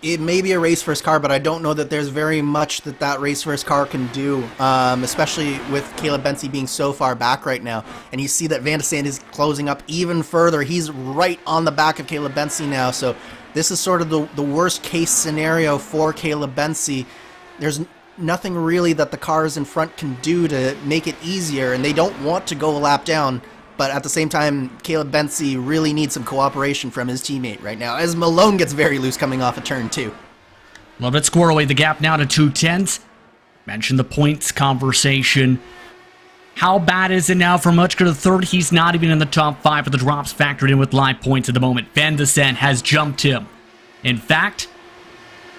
It may be a race first car, but I don't know that there's very much that race first car can do, especially with Caleb Bensi being so far back right now. And you see that Van de Sant is closing up even further. He's right on the back of Caleb Bensi now, so this is sort of the worst case scenario for Caleb Bensi. There's nothing really that the cars in front can do to make it easier, and they don't want to go a lap down. But at the same time, Caleb Bensi really needs some cooperation from his teammate right now, as Malone gets very loose coming off of turn 2. A little bit squirrely, the gap now to 0.2. Mentioned the points conversation. How bad is it now for Muchka the third? He's not even in the top 5 of the drops factored in with live points at the moment. Van de Sant has jumped him. In fact,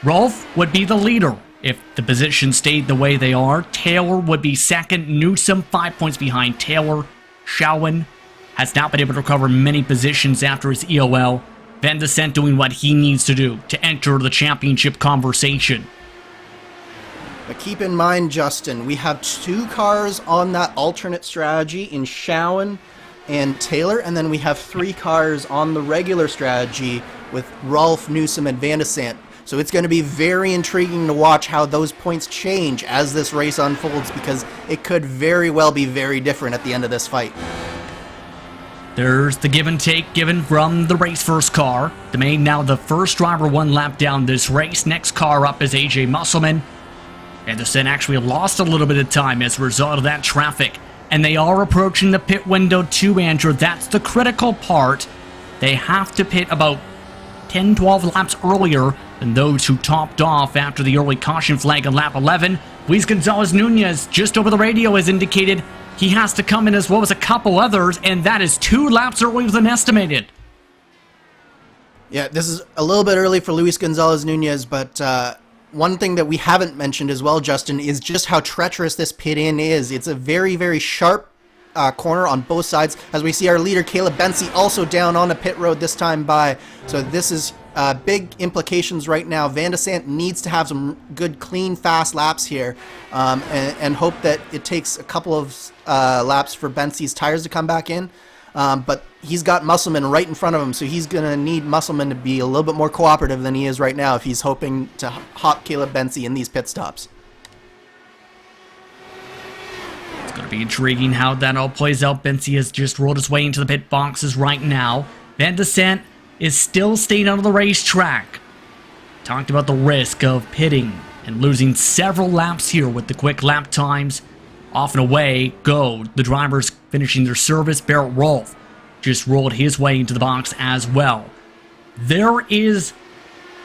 Rolf would be the leader if the positions stayed the way they are. Taylor would be second. Newsom 5 points behind Taylor. Schauwen has not been able to recover many positions after his EOL. Van de Sant doing what he needs to do to enter the championship conversation. But keep in mind, Justin, we have 2 cars on that alternate strategy in Schauwen and Taylor, and then we have 3 cars on the regular strategy with Rolf, Newsom, and Van de Sant. So it's going to be very intriguing to watch how those points change as this race unfolds, because it could very well be very different at the end of this fight. There's the give and take given from the race first car. The main now the first driver 1 lap down this race. Next car up is AJ Musselman. Van de Sant actually lost a little bit of time as a result of that traffic. And they are approaching the pit window too, Andrew. That's the critical part. They have to pit about 10-12 laps earlier than those who topped off after the early caution flag on lap 11. Luis Gonzalez-Nunez, just over the radio, has indicated he has to come in as well as a couple others, and that is 2 laps earlier than estimated. Yeah, this is a little bit early for Luis Gonzalez-Nunez, but one thing that we haven't mentioned as well, Justin, is just how treacherous this pit-in is. It's a very, very sharp corner on both sides, as we see our leader Caleb Bensi also down on a pit road this time by. So this is big implications right now. Van de Sant needs to have some good, clean, fast laps here, and hope that it takes a couple of laps for Bensi's tires to come back in. But he's got Musselman right in front of him, so he's going to need Musselman to be a little bit more cooperative than he is right now if he's hoping to hop Caleb Bensi in these pit stops. It's going to be intriguing how that all plays out. Bensi has just rolled his way into the pit boxes right now. Van de Sant is still staying on the racetrack. Talked about the risk of pitting and losing several laps here with the quick lap times. Off and away go the drivers finishing their service. Barrett Rolf just rolled his way into the box as well. There is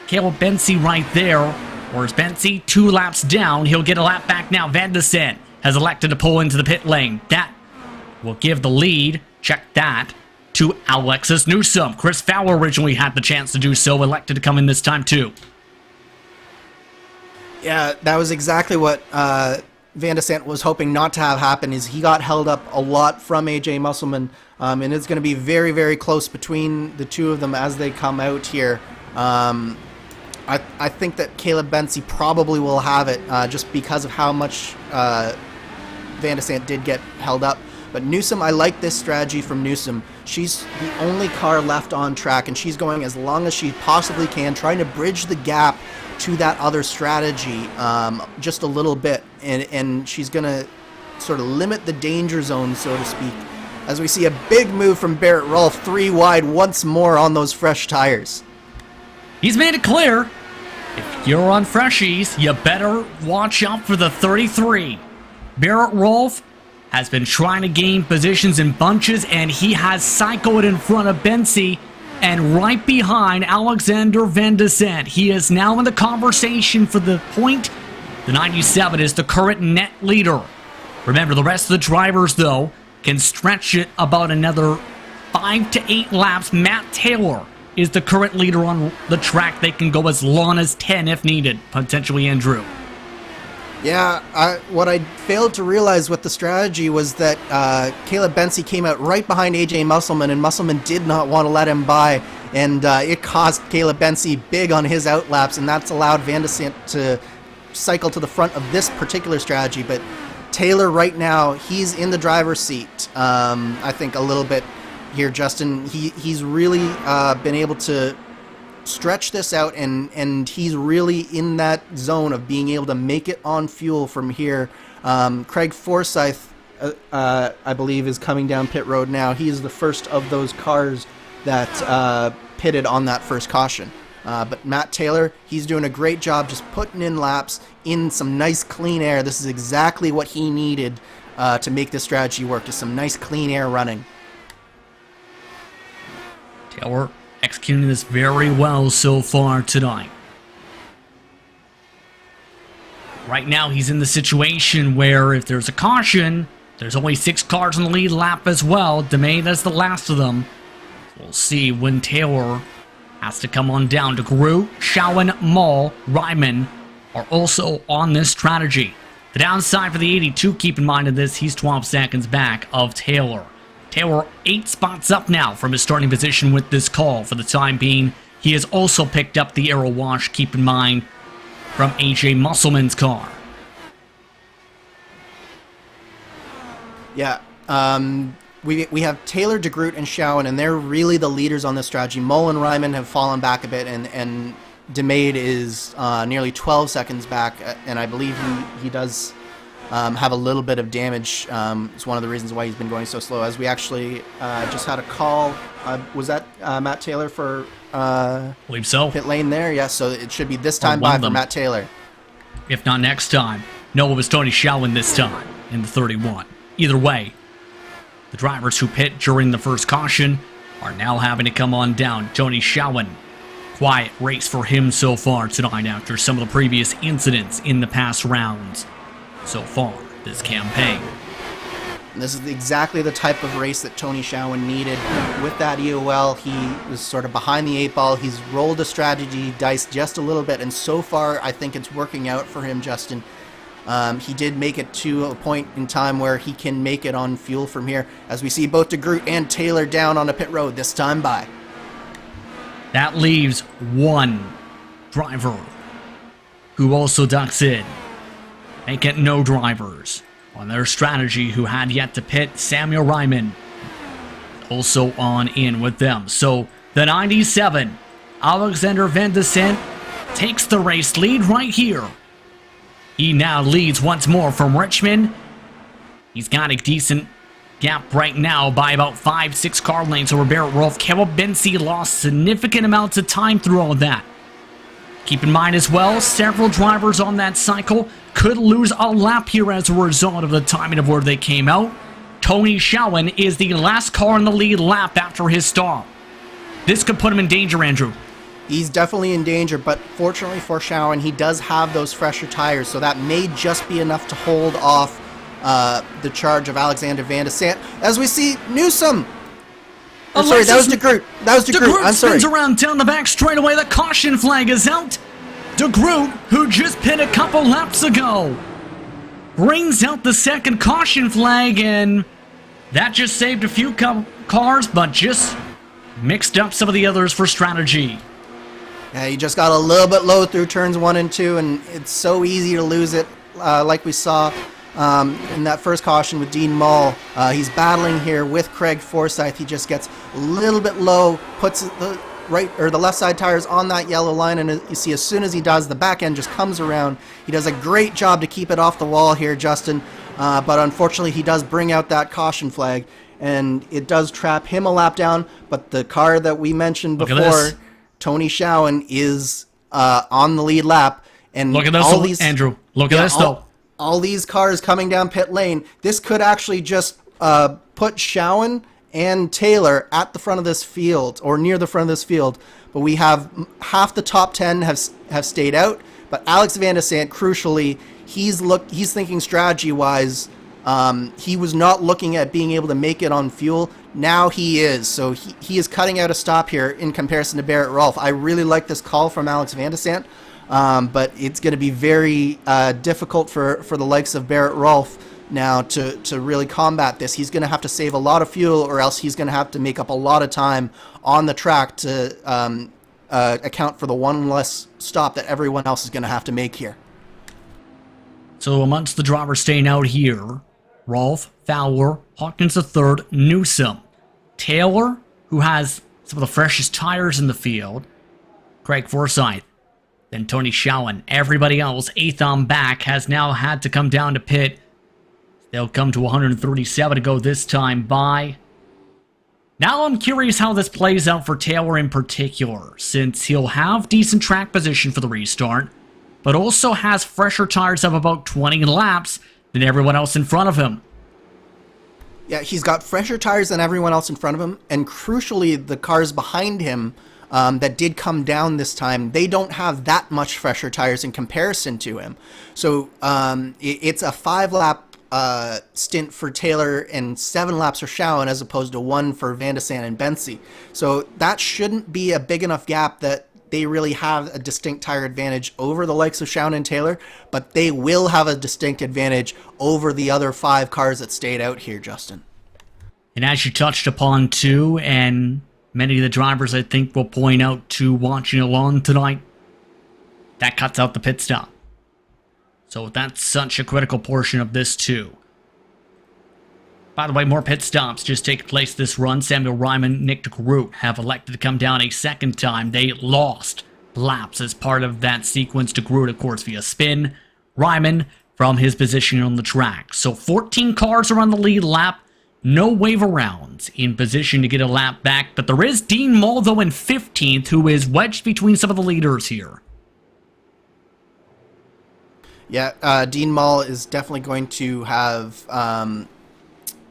Caleb Bensi right there. Where's Bensi? 2 laps down. He'll get a lap back now. Van de Sant has elected to pull into the pit lane. That will give the lead. Check that. To Alexis Newsom. Chris Fowler originally had the chance to do so, elected to come in this time too. Yeah, that was exactly what Van de Sant was hoping not to have happen. Is he got held up a lot from AJ Musselman, and it's going to be very, very close between the two of them as they come out here. I think that Caleb Bensi probably will have it just because of how much Van de Sant did get held up. But Newsom, I like this strategy from Newsom. She's the only car left on track, and she's going as long as she possibly can, trying to bridge the gap to that other strategy just a little bit. And she's going to sort of limit the danger zone, so to speak, as we see a big move from Barrett Rolf, 3 wide once more on those fresh tires. He's made it clear, if you're on freshies, you better watch out for the 33. Barrett Rolf has been trying to gain positions in bunches, and he has cycled in front of Bensi and right behind Alexander Van de Sant. He is now in the conversation for the point. The 97 is the current net leader. Remember, the rest of the drivers, though, can stretch it about another 5 to 8 laps. Matt Taylor is the current leader on the track. They can go as long as 10 if needed, potentially, Andrew. Yeah, what I failed to realize with the strategy was that Caleb Bensi came out right behind AJ Musselman, and Musselman did not want to let him by, and it cost Caleb Bensi big on his outlaps, and that's allowed Van de Sant to cycle to the front of this particular strategy. But Taylor right now, he's in the driver's seat, I think, a little bit here, Justin. He's really been able to stretch this out, and he's really in that zone of being able to make it on fuel from here. Craig Forsyth, I believe, is coming down pit road now. He is the first of those cars that pitted on that first caution. But Matt Taylor, he's doing a great job just putting in laps in some nice clean air. This is exactly what he needed to make this strategy work, just some nice clean air running. Taylor executing this very well so far tonight. Right now, he's in the situation where if there's a caution, There's only 6 cars in the lead lap as well. DeMay is the last of them. We'll see when Taylor has to come on down to Gru, Shawan, Mall, Ryman are also on this strategy. The downside for the 82, keep in mind of this, he's 12 seconds back of Taylor. Taylor 8 spots up now from his starting position with this call. For the time being, he has also picked up the aero wash, keep in mind, from AJ Musselman's car. Yeah, we have Taylor, DeGroot, and Shawan, and they're really the leaders on this strategy. Mole and Ryman have fallen back a bit, and DeMade is nearly 12 seconds back, and I believe he does have a little bit of damage. It's one of the reasons why he's been going so slow. As we actually just had a call, was that Matt Taylor for Believe so. pit lane there? Yeah, so it should be this time by for Matt Taylor. If not next time. No, it was Tony Shawan this time in the 31. Either way, the drivers who pit during the first caution are now having to come on down. Tony Shawan, quiet race for him so far tonight after some of the previous incidents in the past rounds so far this campaign. And this is exactly the type of race that Tony Shawan needed. With that EOL, he was sort of behind the 8 ball. He's rolled a strategy dice just a little bit, and so far I think it's working out for him, Justin. He did make it to a point in time where he can make it on fuel from here, as we see both DeGroot and Taylor down on the pit road this time by. That leaves one driver who also ducks in. Make it no drivers on their strategy who had yet to pit. Samuel Ryman also on in with them. So the 97, Alexander Van de Sant, takes the race lead right here. He now leads once more from Richmond. He's got a decent gap right now by about 5-6 car lengths over Barrett Rolfe. Caleb Bensi lost significant amounts of time through all of that. Keep in mind as well, several drivers on that cycle could lose a lap here as a result of the timing of where they came out. Tony Shawan is the last car in the lead lap after his stall. This could put him in danger, Andrew. He's definitely in danger, but fortunately for Shawan, he does have those fresher tires, so that may just be enough to hold off the charge of Alexander Van de Sant. As we see Newsom. I'm sorry, that was DeGroot. That was DeGroot. I'm sorry. Spins around down the back straightaway. The caution flag is out. DeGroot, who just pit a couple laps ago, brings out the second caution flag, and that just saved a few cars, but just mixed up some of the others for strategy. Yeah, he just got a little bit low through turns 1 and 2, and it's so easy to lose it, like we saw in that first caution with Dean Mull. He's battling here with Craig Forsyth. He just gets a little bit low, puts the right or the left side tires on that yellow line, and you see as soon as he does, the back end just comes around. He does a great job to keep it off the wall here, Justin, but unfortunately he does bring out that caution flag, and it does trap him a lap down. But the car that we mentioned before, Tony Shawan, is on the lead lap, and look at this, all these, Andrew. Look at this, though. All these cars coming down pit lane. This could actually just put Shawan and Taylor at the front of this field, or near the front of this field. But we have half the top 10 have stayed out. But Alex Van de Sant, crucially, he's thinking strategy-wise. He was not looking at being able to make it on fuel. Now he is. So he is cutting out a stop here in comparison to Barrett Rolfe. I really like this call from Alex Van de Sant, but it's going to be very difficult for the likes of Barrett Rolfe now to really combat this. He's going to have to save a lot of fuel, or else he's going to have to make up a lot of time on the track to account for the one less stop that everyone else is going to have to make here. So amongst the drivers staying out here, Rolfe, Fowler, Hawkins III, Newsom, Taylor, who has some of the freshest tires in the field, Craig Forsyth, then Tony Shawan. Everybody else, eighth on back, has now had to come down to pit. They'll come to 137 to go this time by. Now I'm curious how this plays out for Taylor in particular, since he'll have decent track position for the restart, but also has fresher tires of about 20 laps than everyone else in front of him. Yeah, he's got fresher tires than everyone else in front of him, and crucially, the cars behind him that did come down this time, they don't have that much fresher tires in comparison to him. So it's a 5-lap stint for Taylor and 7 laps for Schowen as opposed to 1 for Van de Sande and Bensi. So that shouldn't be a big enough gap that they really have a distinct tire advantage over the likes of Schowen and Taylor, but they will have a distinct advantage over the other 5 cars that stayed out here, Justin. And as you touched upon too, and many of the drivers I think will point out to watching along tonight, that cuts out the pit stop. So that's such a critical portion of this too. By the way, more pit stops just take place this run. Samuel Ryman, Nick DeGroot have elected to come down a second time. They lost laps as part of that sequence. DeGroot, of course, via spin. Ryman from his position on the track. So 14 cars are on the lead lap. No wave arounds in position to get a lap back. But there is Dean Mull, though, in 15th, who is wedged between some of the leaders here. Yeah, Dean Mull is definitely going to have...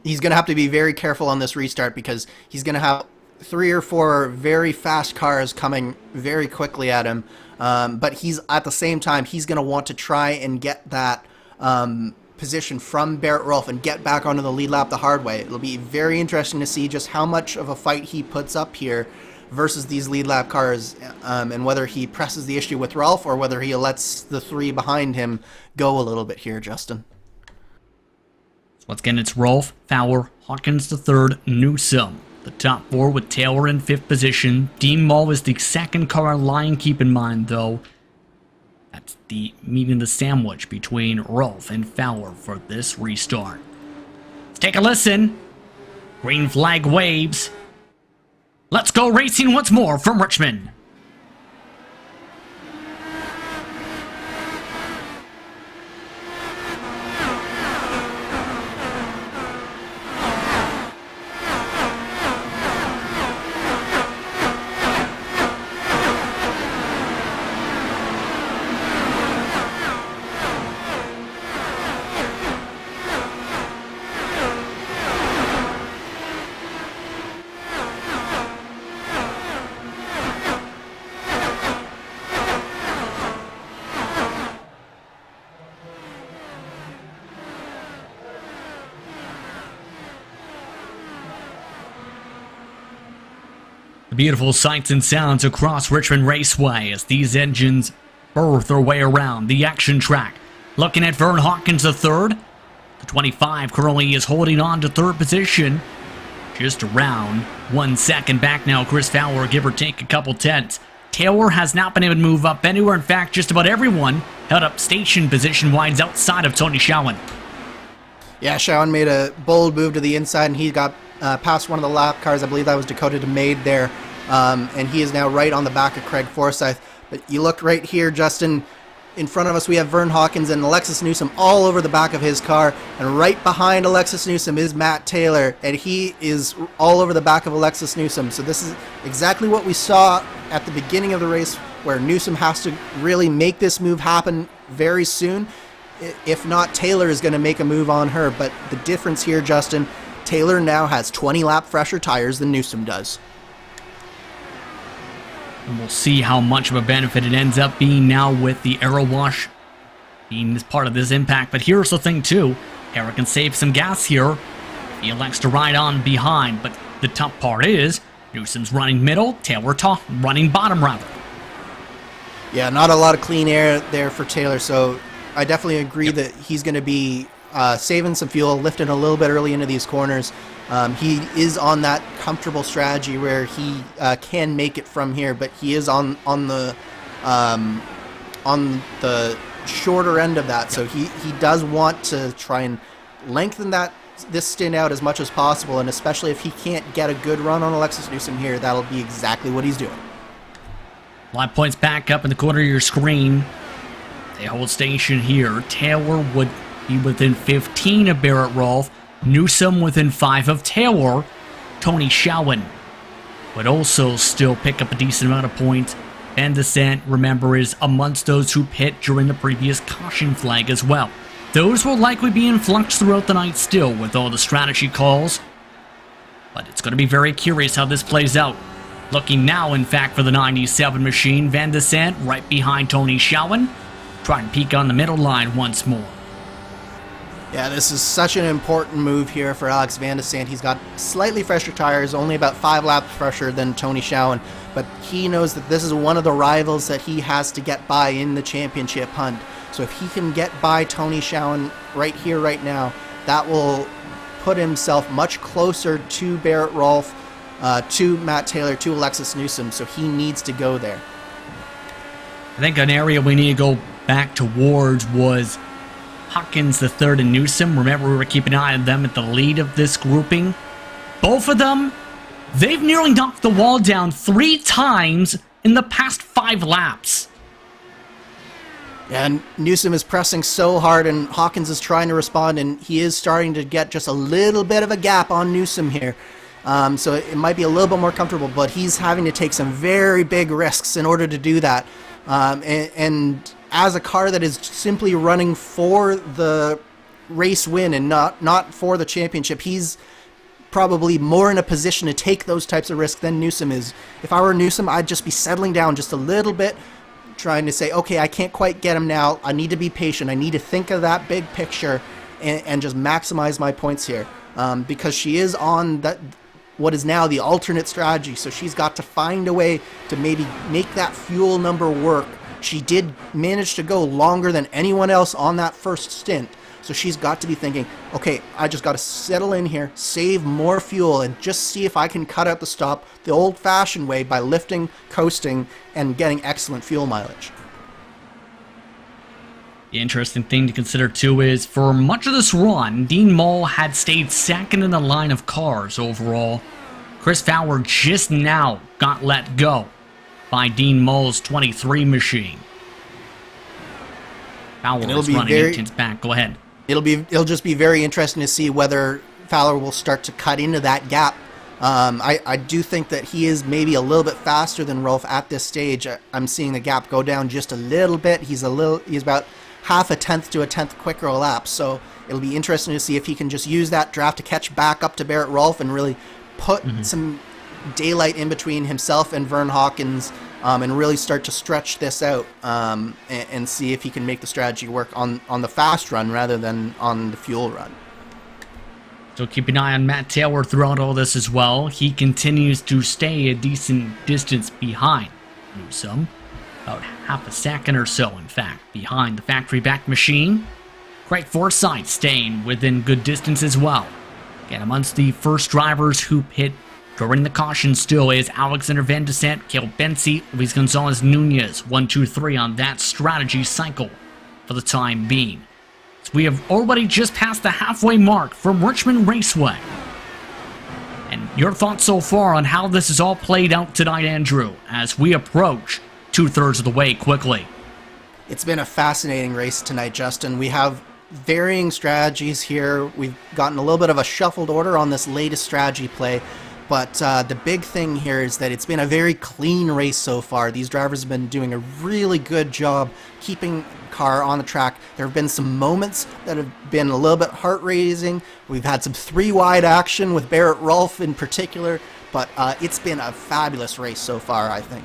he's going to have to be very careful on this restart because he's going to have 3 or 4 very fast cars coming very quickly at him. But he's at the same time, he's going to want to try and get that position from Barrett Rolfe and get back onto the lead lap the hard way. It'll be very interesting to see just how much of a fight he puts up here versus these lead lap cars, and whether he presses the issue with Rolfe or whether he lets the 3 behind him go a little bit here, Justin. Once again, it's Rolfe, Fowler, Hawkins the third, Newsom. The top 4 with Taylor in 5th position. Dean Mull is the second car in line, keep in mind, though. That's the meeting the sandwich between Rolfe and Fowler for this restart. Let's take a listen. Green flag waves. Let's go racing once more from Richmond. Beautiful sights and sounds across Richmond Raceway as these engines burr their way around the action track. Looking at Vern Hawkins III. The 25 currently is holding on to 3rd position. Just around 1 second back now. Chris Fowler, give or take a couple tenths. Taylor has not been able to move up anywhere. In fact, just about everyone held up station position wise outside of Tony Schowen. Yeah, Schowen made a bold move to the inside, and he got past one of the lap cars. I believe that was Dakota DeMade there. And he is now right on the back of Craig Forsyth. But you look right here, Justin, in front of us we have Vern Hawkins and Alexis Newsom all over the back of his car. And right behind Alexis Newsom is Matt Taylor, and he is all over the back of Alexis Newsom. So this is exactly what we saw at the beginning of the race, where Newsom has to really make this move happen very soon. If not, Taylor is going to make a move on her. But the difference here, Justin, Taylor now has 20 lap fresher tires than Newsom does. And we'll see how much of a benefit it ends up being now with the aero wash being as part of this impact. But here's the thing too, Eric can save some gas here. He elects to ride on behind, but the tough part is Newsom's running middle, Taylor running bottom rather. Yeah, not a lot of clean air there for Taylor, so I definitely agree that he's going to be saving some fuel, lifting a little bit early into these corners. He is on that comfortable strategy where he can make it from here, but he is on the shorter end of that. So he does want to try and lengthen this stint out as much as possible, and especially if he can't get a good run on Alexis Newsom here, that'll be exactly what he's doing. Live points back up in the corner of your screen. They hold station here. Taylor would be within 15 of Barrett Rolfe. Newsom within 5 of Taylor. Tony Schowen would also still pick up a decent amount of points. Van de Sande, remember, is amongst those who pit during the previous caution flag as well. Those will likely be in flux throughout the night still with all the strategy calls. But it's going to be very curious how this plays out. Looking now, in fact, for the 97 machine. Van de Sande right behind Tony Schowen. Trying to peek on the middle line once more. Yeah, this is such an important move here for Alex Van de Sant. He's got slightly fresher tires, only about 5 laps fresher than Tony Schowen, but he knows that this is one of the rivals that he has to get by in the championship hunt. So if he can get by Tony Schowen right here, right now, that will put himself much closer to Barrett Rolfe, to Matt Taylor, to Alexis Newsom, so he needs to go there. I think an area we need to go back towards was Hawkins the third and Newsom. Remember, we were keeping an eye on them at the lead of this grouping. Both of them, they've nearly knocked the wall down 3 times in the past 5 laps. And Newsom is pressing so hard, and Hawkins is trying to respond, and he is starting to get just a little bit of a gap on Newsom here. So it might be a little bit more comfortable, but he's having to take some very big risks in order to do that. And as a car that is simply running for the race win and not for the championship, he's probably more in a position to take those types of risks than Newsom is. If I were Newsom, I'd just be settling down just a little bit, trying to say, okay, I can't quite get him now. I need to be patient. I need to think of that big picture and just maximize my points here. Because she is on that, what is now the alternate strategy. So she's got to find a way to maybe make that fuel number work. She did manage to go longer than anyone else on that first stint. So she's got to be thinking, okay, I just got to settle in here, save more fuel, and just see if I can cut out the stop the old-fashioned way by lifting, coasting, and getting excellent fuel mileage. The interesting thing to consider too is, for much of this run, Dean Mull had stayed second in the line of cars overall. Chris Fowler just now got let go by Dean Mull's 23 machine. Fowler is running 18th back. Go ahead. It'll just be very interesting to see whether Fowler will start to cut into that gap. I do think that he is maybe a little bit faster than Rolfe at this stage. I'm seeing the gap go down just a little bit. He's about half a tenth to a tenth quicker a lap. So it'll be interesting to see if he can just use that draft to catch back up to Barrett Rolfe and really put some daylight in between himself and Vern Hawkins, and really start to stretch this out, and see if he can make the strategy work on the fast run rather than on the fuel run. So keep an eye on Matt Taylor throughout all this as well. He continues to stay a decent distance behind Newsom, about half a second or so, in fact, behind the factory back machine. Craig Forsyth staying within good distance as well. Again, amongst the first drivers who pit during the caution still is Alexander Van de Sant, Caleb Bensi, Luis Gonzalez Nunez, 1, 2, 3 on that strategy cycle for the time being. So we have already just passed the halfway mark from Richmond Raceway. And your thoughts so far on how this is all played out tonight, Andrew, as we approach 2/3 of the way quickly? It's been a fascinating race tonight, Justin. We have varying strategies here. We've gotten a little bit of a shuffled order on this latest strategy play. But the big thing here is that it's been a very clean race so far. These drivers have been doing a really good job keeping the car on the track. There have been some moments that have been a little bit heart-raising. We've had some 3-wide action with Barrett Rolfe in particular, but it's been a fabulous race so far, I think.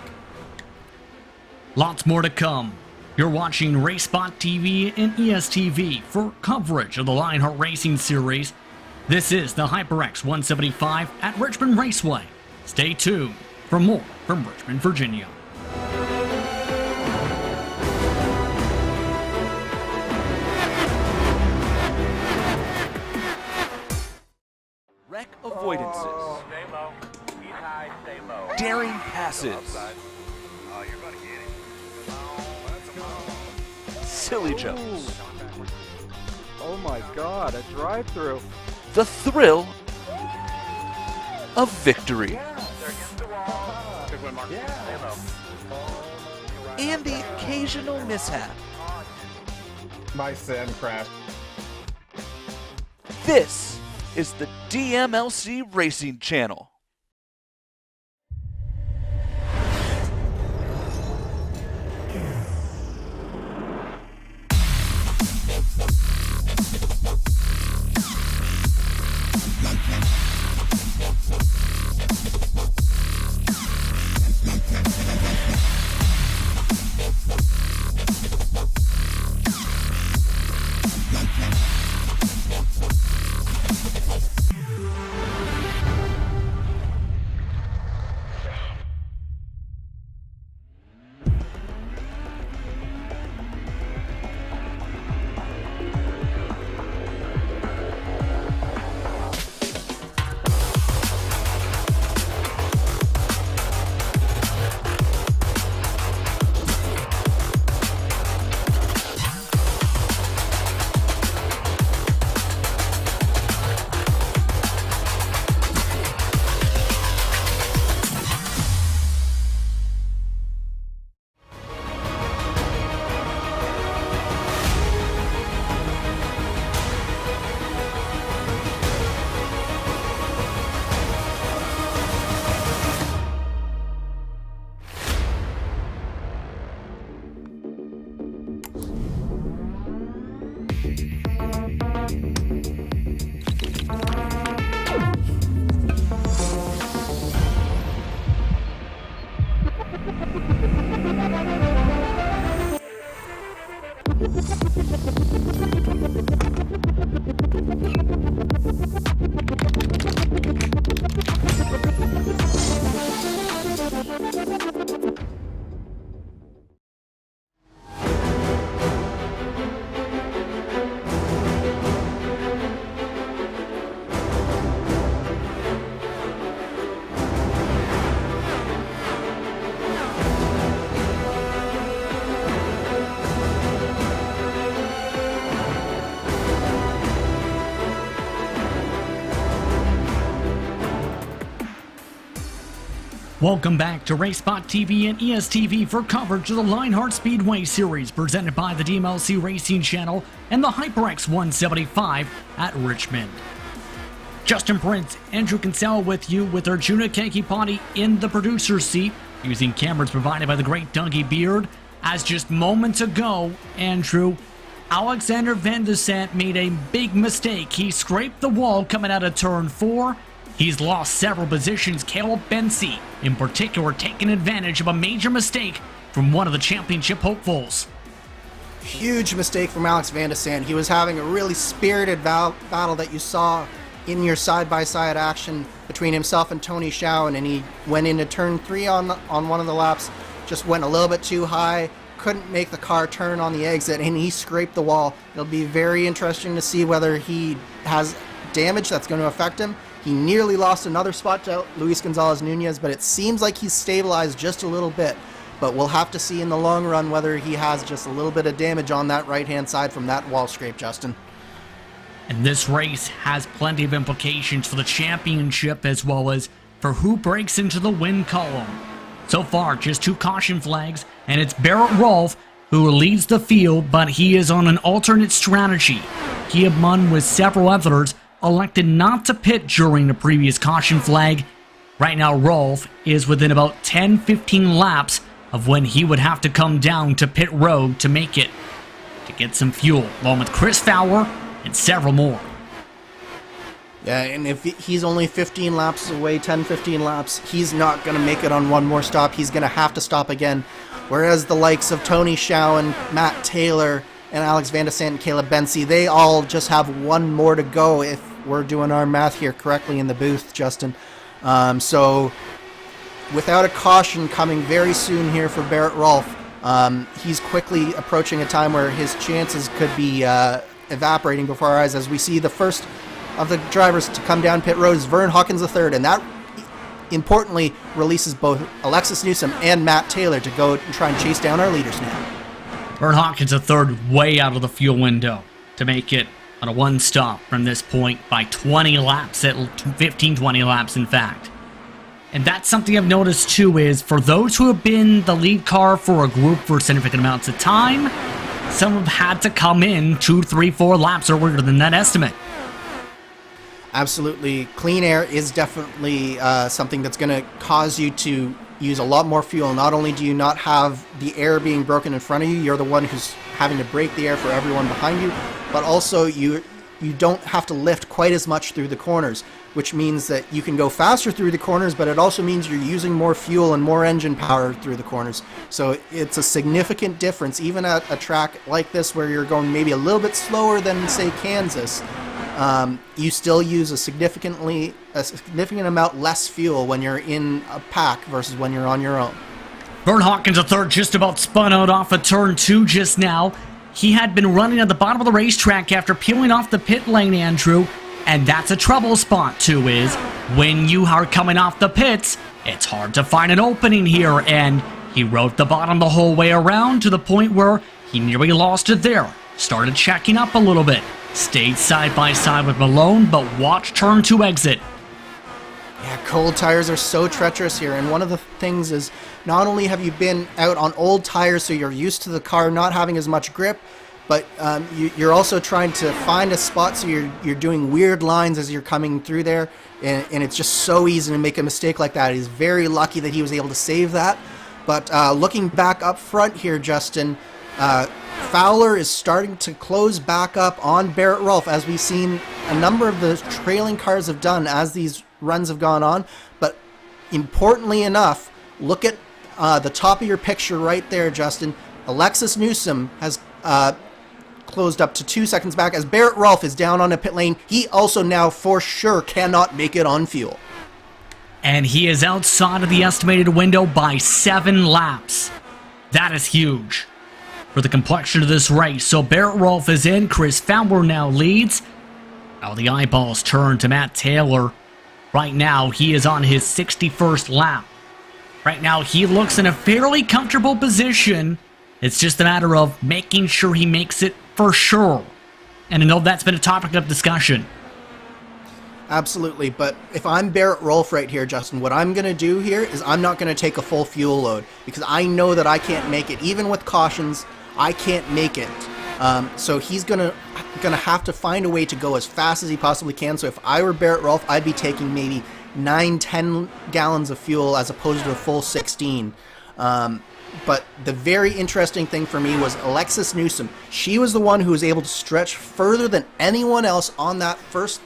Lots more to come. You're watching racespottv and ESTV for coverage of the Lionheart Racing Series. This is the HyperX 175 at Richmond Raceway. Stay tuned for more from Richmond, Virginia. Wreck avoidances. Stay low. He's high, stay low. Daring passes. Oh, you're going to get it. Silly jumps. Oh my god, a drive-through. The thrill of victory. They're against the wall. Good win, Mark. Stay low. And the occasional mishap. My sim crashed. This is the DMLC Racing Channel. Welcome back to racespottv and ESTV for coverage of the Lionheart Speedway Series presented by the DMLC Racing Channel and the HyperX 175 at Richmond. Justin Prince, Andrew Kinsella with you with Arjuna Kakipati in the producer's seat using cameras provided by the great Dougie Beard. As just moments ago, Andrew, Alexander Van de Sant made a big mistake. He scraped the wall coming out of turn 4. He's lost several positions. Caleb Bensi, in particular, taking advantage of a major mistake from one of the championship hopefuls. Huge mistake from Alex Van de Sant. He was having a really spirited battle that you saw in your side-by-side action between himself and Tony Schowen, and he went into turn 3 on one of the laps, just went a little bit too high, couldn't make the car turn on the exit, and he scraped the wall. It'll be very interesting to see whether he has damage that's going to affect him. He nearly lost another spot to Luis Gonzalez Nunez, but it seems like he's stabilized just a little bit. But we'll have to see in the long run whether he has just a little bit of damage on that right-hand side from that wall scrape, Justin. And this race has plenty of implications for the championship as well as for who breaks into the win column. So far, just 2 caution flags, and it's Barrett Rolfe who leads the field, but he is on an alternate strategy. Kiamun with several others elected not to pit during the previous caution flag. Right now, Rolfe is within about 10-15 laps of when he would have to come down to pit road to make it, to get some fuel, along with Chris Fowler and several more. Yeah, and if he's only 15 laps away, 10-15 laps, he's not going to make it on one more stop. He's going to have to stop again. Whereas the likes of Tony Schowen, Matt Taylor, and Alex Van de Sant and Caleb Bensi, they all just have one more to go if we're doing our math here correctly in the booth, Justin. So without a caution coming very soon here for Barrett Rolfe, he's quickly approaching a time where his chances could be evaporating before our eyes, as we see the first of the drivers to come down pit road is Vern Hawkins III, and that importantly releases both Alexis Newsom and Matt Taylor to go and try and chase down our leaders now. Vern Hawkins III way out of the fuel window to make it on a one stop from this point by 20 laps, at 15-20 laps in fact. And that's something I've noticed too, is for those who have been the lead car for a group for significant amounts of time, some have had to come in 2, 3, 4 laps earlier than that estimate. Absolutely. Clean air is definitely something that's going to cause you to use a lot more fuel. Not only do you not have the air being broken in front of you, you're the one who's having to break the air for everyone behind you, but also you don't have to lift quite as much through the corners, which means that you can go faster through the corners, but it also means you're using more fuel and more engine power through the corners. So it's a significant difference, even at a track like this where you're going maybe a little bit slower than, say, Kansas. You still use a significant amount less fuel when you're in a pack versus when you're on your own. Vern Hawkins III just about spun out off of turn 2 just now. He had been running at the bottom of the racetrack after peeling off the pit lane, Andrew, and that's a trouble spot too, is when you are coming off the pits, it's hard to find an opening here, and he rode the bottom the whole way around to the point where he nearly lost it there. Started checking up a little bit. Stayed side by side with Malone, but watched turn 2 exit. Yeah, cold tires are so treacherous here, and one of the things is not only have you been out on old tires, so you're used to the car not having as much grip, but you're also trying to find a spot, so you're doing weird lines as you're coming through there, and it's just so easy to make a mistake like that. He's very lucky that he was able to save that. But looking back up front here, Justin, Fowler is starting to close back up on Barrett Rolfe, as we've seen a number of the trailing cars have done as these runs have gone on. But importantly enough, look at the top of your picture right there, Justin. Alexis Newsom has closed up to 2 seconds back as Barrett Rolfe is down on a pit lane. He also now for sure cannot make it on fuel. And he is outside of the estimated window by 7 laps. That is huge for the complexion of this race. So Barrett Rolfe is in. Chris Fowler now leads. Now the eyeballs turn to Matt Taylor. Right now, he is on his 61st lap. Right now, he looks in a fairly comfortable position. It's just a matter of making sure he makes it for sure. And I know that's been a topic of discussion. Absolutely, but if I'm Barrett Rolfe right here, Justin, what I'm going to do here is I'm not going to take a full fuel load because I know that I can't make it. Even with cautions, I can't make it. So he's gonna have to find a way to go as fast as he possibly can. So if I were Barrett Rolfe, I'd be taking maybe 9-10 gallons of fuel as opposed to a full 16. But the very interesting thing for me was Alexis Newsom. She was the one who was able to stretch further than anyone else on that first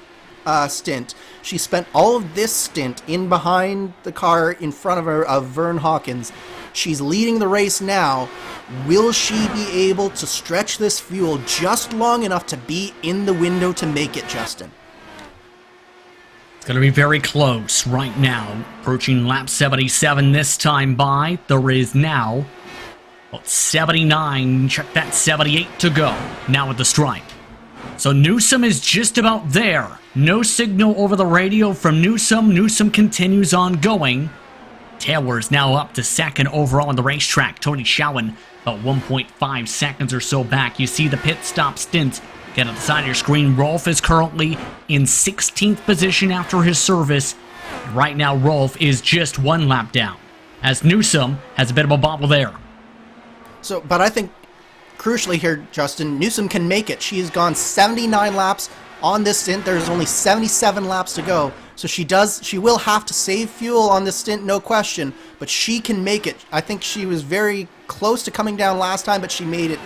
stint. She spent all of this stint in behind the car in front of her of Vern Hawkins. She's leading the race now. Will she be able to stretch this fuel just long enough to be in the window to make it, Justin? It's going to be very close right now. Approaching lap 77 this time by. There is now about 79, check that, 78 to go. Now at the stripe. So Newsom is just about there. No signal over the radio from Newsom. Newsom continues on going. Taylor is now up to second overall on the racetrack. Tony Schowen about 1.5 seconds or so back. You see the pit stop stint get at the side of your screen. Rolfe is currently in 16th position after his service. Right now, Rolfe is just 1 lap down, as Newsom has a bit of a bobble there. So, but I think crucially here, Justin, Newsom can make it. She has gone 79 laps on this stint. There's only 77 laps to go. So she will have to save fuel on this stint, no question, but she can make it. I think she was very close to coming down last time, but she made it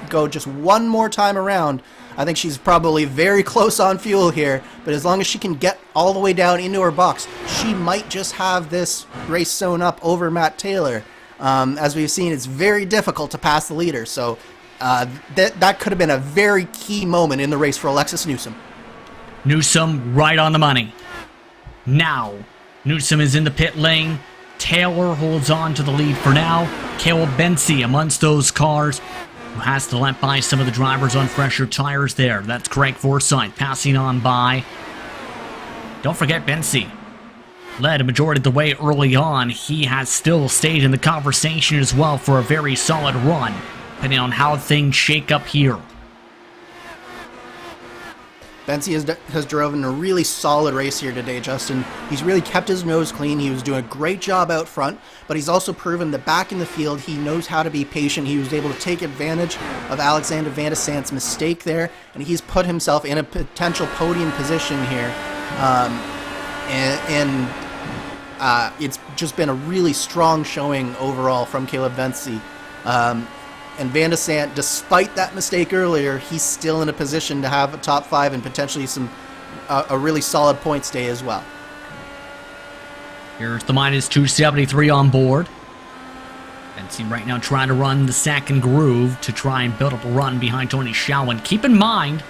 go just one more time around. I think she's probably very close on fuel here, but as long as she can get all the way down into her box, she might just have this race sewn up over Matt Taylor. As we've seen, it's very difficult to pass the leader, so that could have been a very key moment in the race for Alexis Newsom. Newsom right on the money. Now, Newsom is in the pit lane. Taylor holds on to the lead for now. Caleb Bensi amongst those cars who has to let by some of the drivers on fresher tires there. That's Craig Forsyth passing on by. Don't forget Bensi led a majority of the way early on. He has still stayed in the conversation as well for a very solid run, depending on how things shake up here. Bensi has driven a really solid race here today, Justin. He's really kept his nose clean. He was doing a great job out front, but he's also proven that back in the field, he knows how to be patient. He was able to take advantage of Alexander Van de Sant's mistake there, and he's put himself in a potential podium position here. It's just been a really strong showing overall from Caleb Bensi. And Van de Sant, despite that mistake earlier, he's still in a position to have a top 5 and potentially a really solid points day as well. Here's the minus 273 on board. Bensi right now trying to run the second groove to try and build up a run behind Tony Schowen. Keep in mind,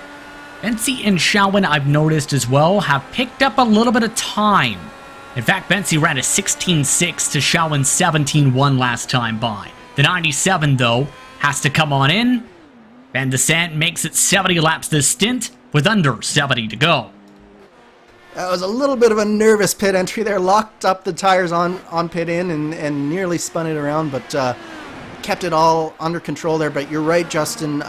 Bensi and Schowen, I've noticed as well, have picked up a little bit of time. In fact, Bensi ran a 16.6 to Schowen's 17.1 last time by. The 97, though, has to come on in. Van de Sant makes it 70 laps this stint with under 70 to go. That was a little bit of a nervous pit entry there. Locked up the tires on pit in and nearly spun it around, but kept it all under control there. But you're right, Justin.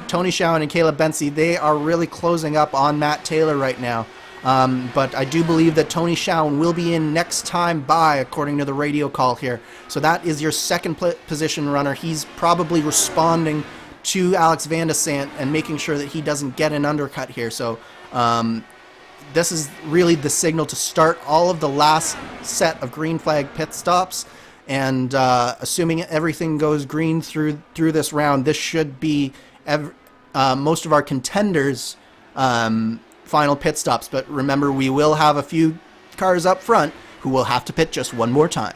Tony Schowen and Caleb Bensi, they are really closing up on Matt Taylor right now. But I do believe that Tony Schowen will be in next time by, according to the radio call here. So that is your second position runner. He's probably responding to Alex Van de Sant and making sure that he doesn't get an undercut here. So this is really the signal to start all of the last set of green flag pit stops. And assuming everything goes green through this round, this should be most of our contenders' final pit stops. But remember, we will have a few cars up front who will have to pit just one more time.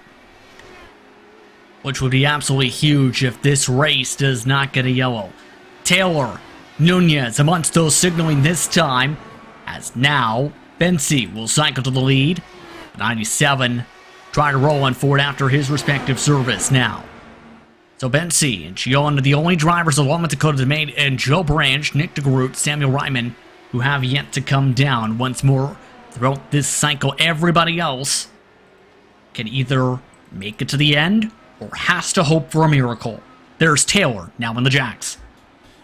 Which would be absolutely huge if this race does not get a yellow. Taylor Nunez amongst those signaling this time, as now Bensi will cycle to the lead. 97 try to roll on forward after his respective service now. So Bensi and Chion are the only drivers along with Dakota DeMade and Joe Branch, Nick DeGroot, Samuel Ryman, who have yet to come down once more throughout this cycle. Everybody else can either make it to the end or has to hope for a miracle. There's Taylor now in the Jacks.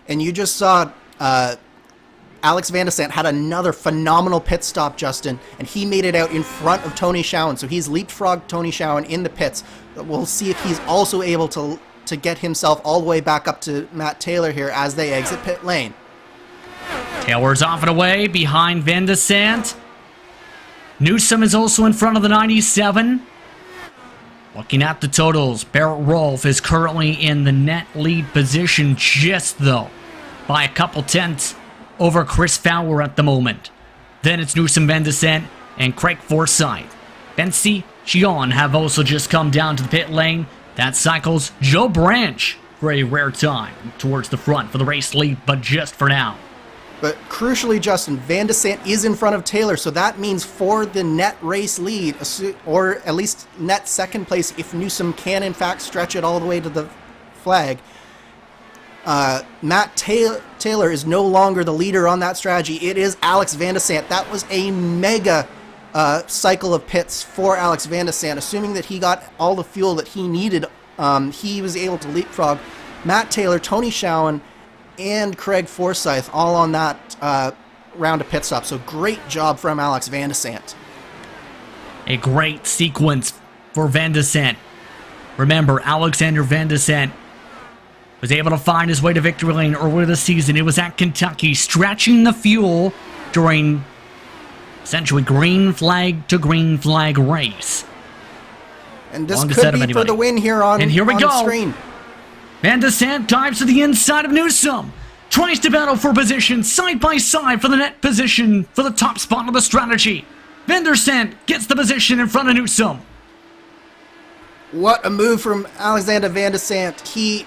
And you just saw Alex Van de Sant had another phenomenal pit stop, Justin, and he made it out in front of Tony Schowen. So he's leapfrogged Tony Schowen in the pits. We'll see if he's also able to get himself all the way back up to Matt Taylor here as they exit pit lane. Taylor's off and away behind Van de Sant. Newsom is also in front of the 97. Looking at the totals, Barrett Rolfe is currently in the net lead position, just though by a couple tenths over Chris Fowler at the moment. Then it's Newsom, Van de Sant, and Craig Forsyth. Bensi, Chion have also just come down to the pit lane. That cycles Joe Branch for a rare time towards the front for the race lead, but just for now. But crucially, Justin, Van de Sant is in front of Taylor, so that means for the net race lead, or at least net second place, if Newsom can in fact stretch it all the way to the flag, Matt Taylor is no longer the leader on that strategy. It is Alex Van de Sant. That was a mega cycle of pits for Alex Van de Sant. Assuming that he got all the fuel that he needed, he was able to leapfrog Matt Taylor, Tony Schowen, and Craig Forsyth all on that round of pit stop. So great job from Alex Van de Sant. A great sequence for Van de Sant. Remember, Alexander Van de Sant was able to find his way to victory lane earlier this season. It was at Kentucky, stretching the fuel during essentially green flag to green flag race. And this could be for the win here on, and here we on go. the screen. Van de Sant dives to the inside of Newsom. Tries to battle for position side by side for the net position for the top spot of the strategy. Van de Sant gets the position in front of Newsom. What a move from Alexander Van de Sant. He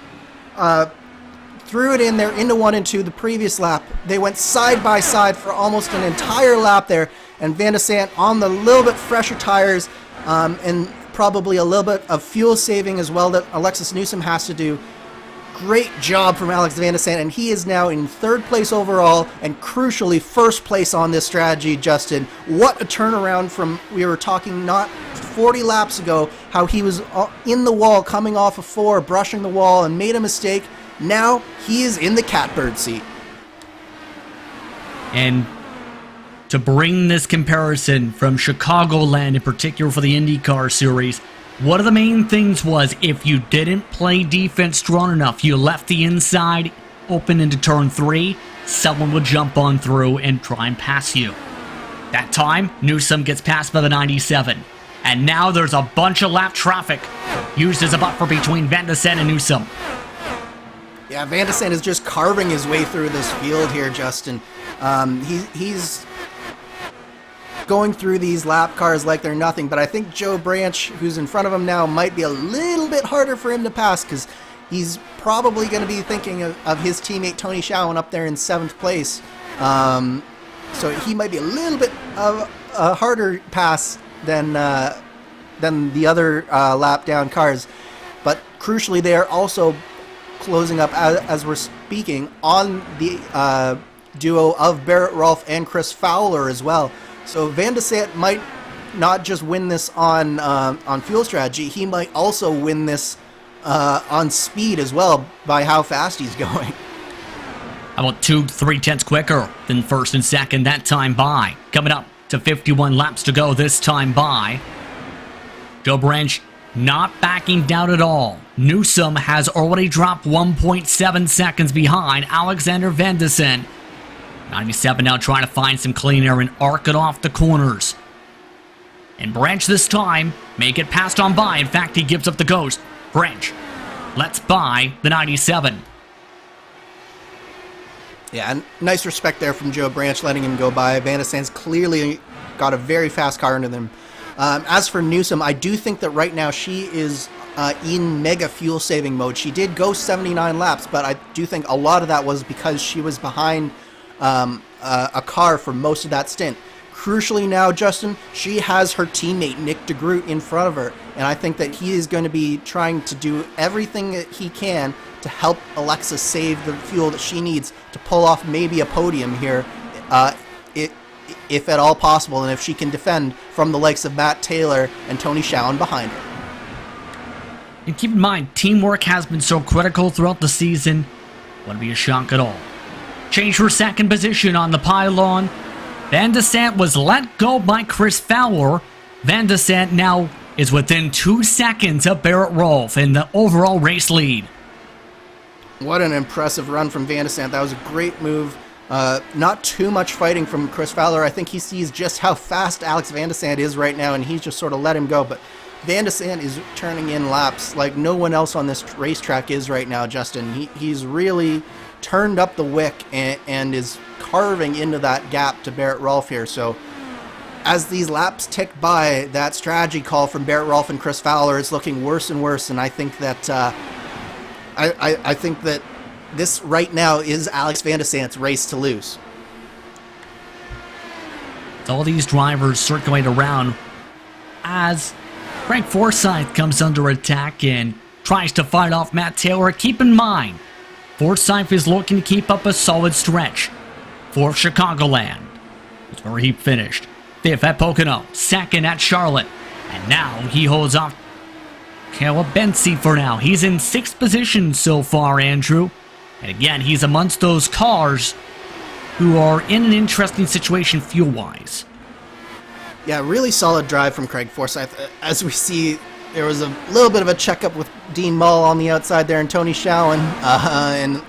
threw it in there into 1 and 2 the previous lap. They went side by side for almost an entire lap there. And Van de Sant on the little bit fresher tires and probably a little bit of fuel saving as well that Alexis Newsom has to do. Great job from Alex Van de Sant, and he is now in 3rd place overall and crucially 1st place on this strategy, Justin. What a turnaround from, we were talking not 40 laps ago, how he was in the wall coming off of 4, brushing the wall and made a mistake. Now he is in the catbird seat. And to bring this comparison from Chicagoland in particular for the IndyCar series, one of the main things was if you didn't play defense strong enough, you left the inside open into turn 3, someone would jump on through and try and pass you. That time, Newsom gets passed by the 97. And now there's a bunch of lap traffic used as a buffer between Van de Sant and Newsom. Yeah, Van de Sant is just carving his way through this field here, Justin. He's going through these lap cars like they're nothing, but I think Joe Branch, who's in front of him now, might be a little bit harder for him to pass because he's probably going to be thinking of his teammate Tony Schowen up there in 7th place. So he might be a little bit of a harder pass than the other lap down cars. But crucially, they are also closing up, as we're speaking, on the duo of Barrett Rolfe and Chris Fowler as well. So Van de Sant might not just win this on fuel strategy, he might also win this on speed as well by how fast he's going. How about 2-3 tenths quicker than first and second that time by. Coming up to 51 laps to go this time by. Joe Branch not backing down at all. Newsom has already dropped 1.7 seconds behind Alexander Van de Sant. 97 now trying to find some clean air and arc it off the corners. And Branch this time may get passed on by. In fact, he gives up the ghost. Branch lets by the 97. Yeah, and nice respect there from Joe Branch letting him go by. Van de Sant's clearly got a very fast car into them. As for Newsom, I do think that right now she is in mega fuel saving mode. She did go 79 laps, but I do think a lot of that was because she was behind a car for most of that stint. Crucially now, Justin, she has her teammate Nick DeGroot in front of her, and I think that he is going to be trying to do everything that he can to help Alexa save the fuel that she needs to pull off maybe a podium here, if at all possible, and if she can defend from the likes of Matt Taylor and Tony Schowen behind her. And keep in mind, teamwork has been so critical throughout the season. Wouldn't be a shock at all. Change for second position on the pylon. Van de Sant was let go by Chris Fowler. Van de Sant now is within 2 seconds of Barrett Rolfe in the overall race lead. What an impressive run from Van de Sant. That was a great move. Not too much fighting from Chris Fowler. I think he sees just how fast Alex Van de Sant is right now, and he's just sort of let him go. But Van de Sant is turning in laps like no one else on this racetrack is right now, Justin. He's really turned up the wick and is carving into that gap to Barrett Rolfe here. So as these laps tick by, that strategy call from Barrett Rolfe and Chris Fowler is looking worse and worse, and I think that I think that this right now is Alex Van de Sant's race to lose. All these drivers circulate around as Frank Forsyth comes under attack and tries to fight off Matt Taylor. Keep in mind, Forsyth is looking to keep up a solid stretch for Chicagoland. That's where he finished. 5th at Pocono, 2nd at Charlotte, and now he holds off Caleb Bensi for now. He's in 6th position so far, Andrew. And again, he's amongst those cars who are in an interesting situation fuel-wise. Yeah, really solid drive from Craig Forsyth. As we see, there was a little bit of a checkup with Dean Mull on the outside there and Tony Schowen, and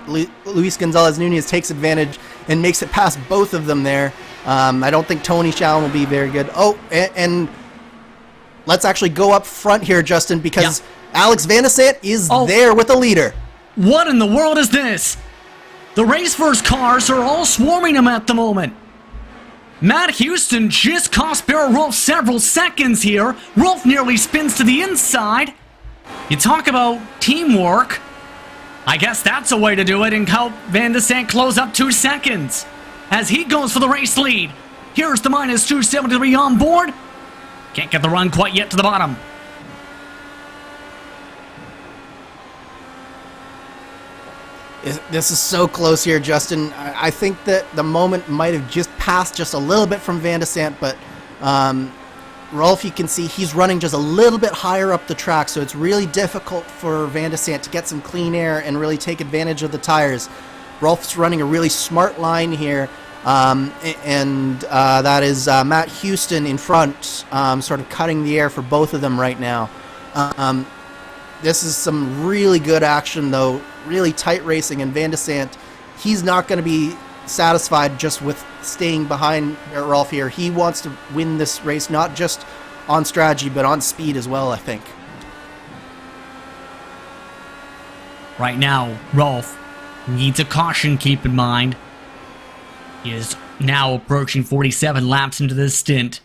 Luis Gonzalez Nunez takes advantage and makes it past both of them there. I don't think Tony Schowen will be very good. Oh, and let's actually go up front here, Justin, because Alex Van de Sant is there with the leader. What in the world is this? The race first cars are all swarming him at the moment. Matt Houston just cost Barrett Rolfe several seconds here. Rolfe nearly spins to the inside. You talk about teamwork. I guess that's a way to do it and help Van de Sant close up 2 seconds as he goes for the race lead. Here's the minus 273 on board. Can't get the run quite yet to the bottom. This is so close here, Justin. I think that the moment might have just passed just a little bit from Van de Sant, but Rolfe, you can see he's running just a little bit higher up the track, so it's really difficult for Van de Sant to get some clean air and really take advantage of the tires. Rolfe's running a really smart line here, and that is Matt Houston in front, sort of cutting the air for both of them right now. This is some really good action, though. Really tight racing, and Van de Sant, he's not going to be satisfied just with staying behind Rolfe here. He wants to win this race, not just on strategy, but on speed as well, I think. Right now, Rolfe needs a caution, keep in mind. He is now approaching 47 laps into this stint.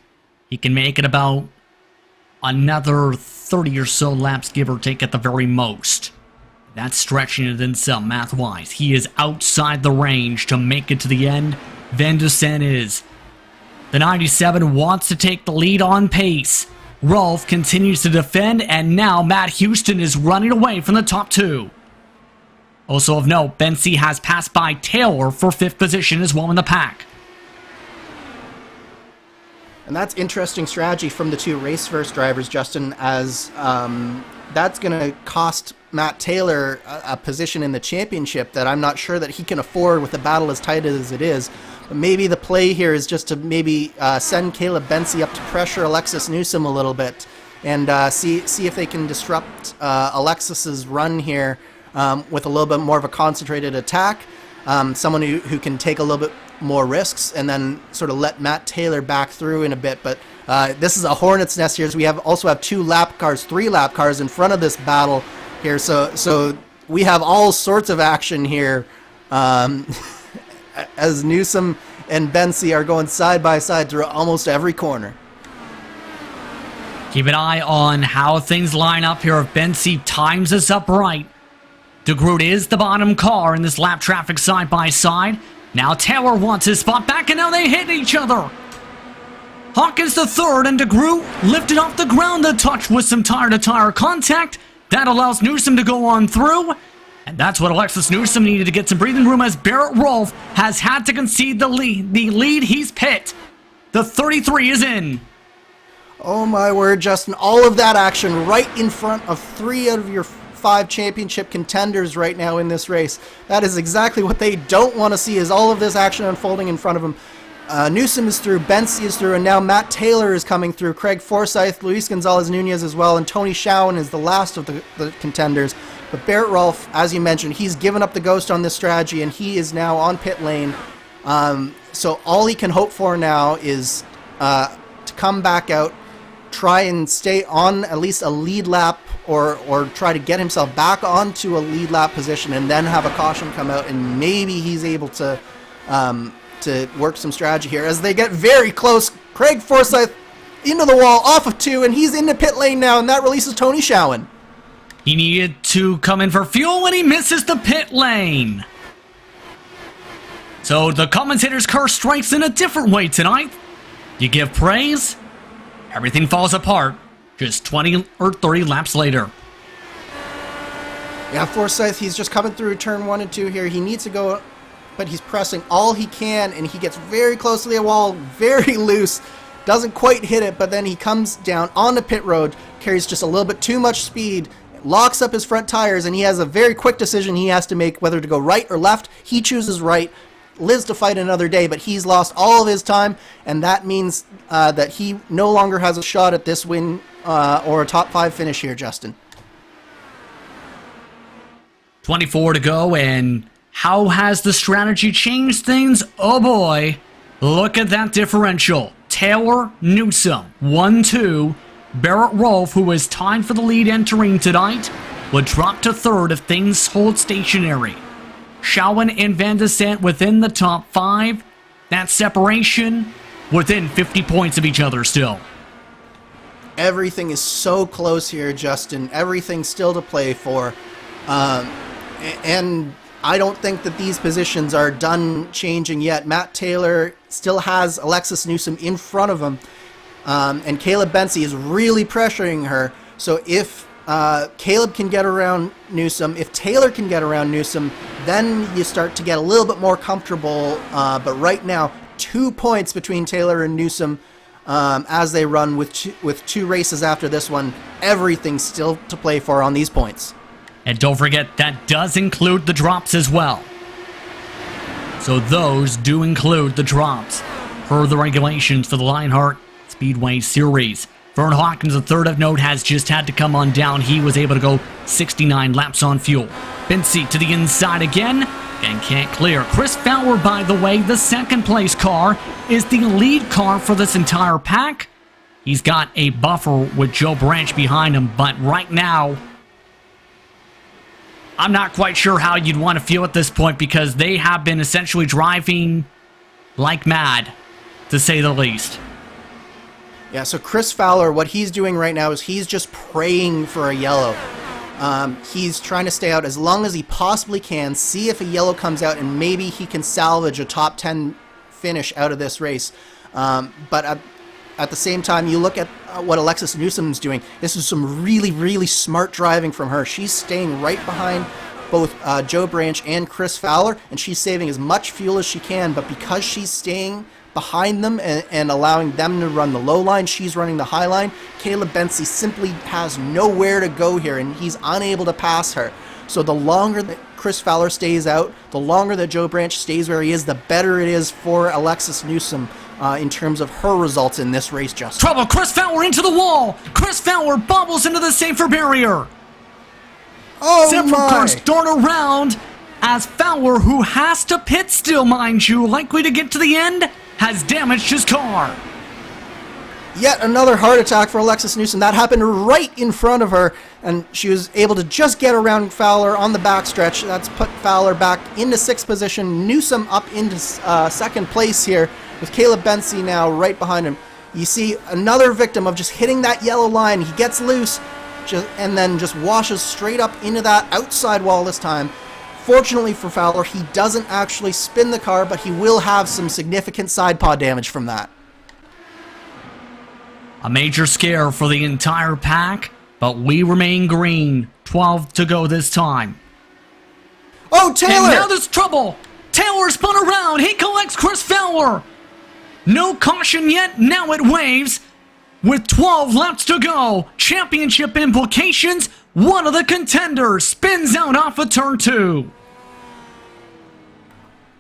He can make it about another 30 or so laps, give or take at the very most. That's stretching it in some, math-wise. He is outside the range to make it to the end. Van de Sant is. The 97 wants to take the lead on pace. Rolfe continues to defend, and now Matt Houston is running away from the top 2. Also of note, Bensi has passed by Taylor for 5th position as well in the pack. And that's interesting strategy from the 2 race-first drivers, Justin, as that's going to cost Matt Taylor a position in the championship that I'm not sure that he can afford with the battle as tight as it is. But maybe the play here is just to maybe send Caleb Bensi up to pressure Alexis Newsom a little bit and see if they can disrupt Alexis's run here with a little bit more of a concentrated attack. Someone who can take a little bit more risks and then sort of let Matt Taylor back through in a bit. But this is a hornet's nest here. So we also have 3 lap cars in front of this battle here. So we have all sorts of action here as Newsom and Bensi are going side by side through almost every corner. Keep an eye on how things line up here. If Bensi times this up right, DeGroot is the bottom car in this lap traffic side by side. Now Taylor wants his spot back, and now they hit each other. Hawkins the third, and DeGroot lifted off the ground a touch with some tire-to-tire contact. That allows Newsom to go on through. And that's what Alexis Newsom needed to get some breathing room, as Barrett Rolfe has had to concede the lead. The lead, he's pit. The 33 is in. Oh my word, Justin. All of that action right in front of 3 out of your 5 championship contenders right now in this race. That is exactly what they don't want to see, is all of this action unfolding in front of them. Newsom is through, Bensi is through, and now Matt Taylor is coming through. Craig Forsyth, Luis Gonzalez-Nunez as well, and Tony Schowen is the last of the contenders. But Barrett Rolfe, as you mentioned, he's given up the ghost on this strategy, and he is now on pit lane. So all he can hope for now is to come back out, try and stay on at least a lead lap, or try to get himself back onto a lead lap position, and then have a caution come out, and maybe he's able to work some strategy here as they get very close. Craig Forsyth into the wall, off of 2, and he's into pit lane now, and that releases Tony Schowen. He needed to come in for fuel, and he misses the pit lane. So the commentator's curse strikes in a different way tonight. You give praise, everything falls apart just 20 or 30 laps later. Yeah, Forsyth, he's just coming through turn 1 and 2 here. He needs to go, but he's pressing all he can, and he gets very close to the wall, very loose, doesn't quite hit it, but then he comes down on the pit road, carries just a little bit too much speed, locks up his front tires, and he has a very quick decision he has to make, whether to go right or left. He chooses right, lives to fight another day, but he's lost all of his time, and that means that he no longer has a shot at this win or a top 5 finish here, Justin. 24 to go, and how has the strategy changed things? Oh boy, look at that differential. Taylor, Newsom, 1-2. Barrett Rolfe, who is tied for the lead entering tonight, would drop to 3rd if things hold stationary. Schowen and Van de Sant within the top 5. That separation within 50 points of each other still. Everything is so close here, Justin. Everything still to play for. And I don't think that these positions are done changing yet. Matt Taylor still has Alexis Newsom in front of him. And Caleb Bensi is really pressuring her. So if Caleb can get around Newsom, if Taylor can get around Newsom, then you start to get a little bit more comfortable. But right now, 2 points between Taylor and Newsom as they run with two races after this one. Everything still to play for on these points. And don't forget, that does include the drops as well. So those do include the drops per the regulations for the Lionheart Speedway Series. Vern Hawkins, the third of note, has just had to come on down. He was able to go 69 laps on fuel. Bensi to the inside again and can't clear. Chris Fowler, by the way, the second place car, is the lead car for this entire pack. He's got a buffer with Joe Branch behind him, but right now, I'm not quite sure how you'd want to feel at this point, because they have been essentially driving like mad, to say the least. Yeah, so Chris Fowler, what he's doing right now is he's just praying for a yellow. He's trying to stay out as long as he possibly can, see if a yellow comes out, and maybe he can salvage a top 10 finish out of this race. But at the same time, you look at what Alexis Newsom's doing. This is some really, really smart driving from her. She's staying right behind both Joe Branch and Chris Fowler, and she's saving as much fuel as she can, but because she's staying behind them and allowing them to run the low line, she's running the high line. Caleb Bensi simply has nowhere to go here, and he's unable to pass her. So the longer that Chris Fowler stays out, the longer that Joe Branch stays where he is, the better it is for Alexis Newsom in terms of her results in this race, Justin. Trouble, Chris Fowler into the wall. Chris Fowler bobbles into the safer barrier. Oh Several my! cars start around as Fowler, who has to pit still, mind you, likely to get to the end, has damaged his car. Yet another heart attack for Alexis Newsom. That happened right in front of her, and she was able to just get around Fowler on the backstretch. That's put Fowler back into 6th position. Newsom up into 2nd place here, with Caleb Bensi now right behind him. You see another victim of just hitting that yellow line. He gets loose and then just washes straight up into that outside wall this time. Fortunately for Fowler, he doesn't actually spin the car, but he will have some significant side pod damage from that. A major scare for the entire pack, but we remain green. 12 to go this time. Oh, Taylor! And now there's trouble! Taylor spun around, he collects Chris Fowler! No caution yet, now it waves. With 12 laps to go, championship implications, one of the contenders spins out off of turn 2.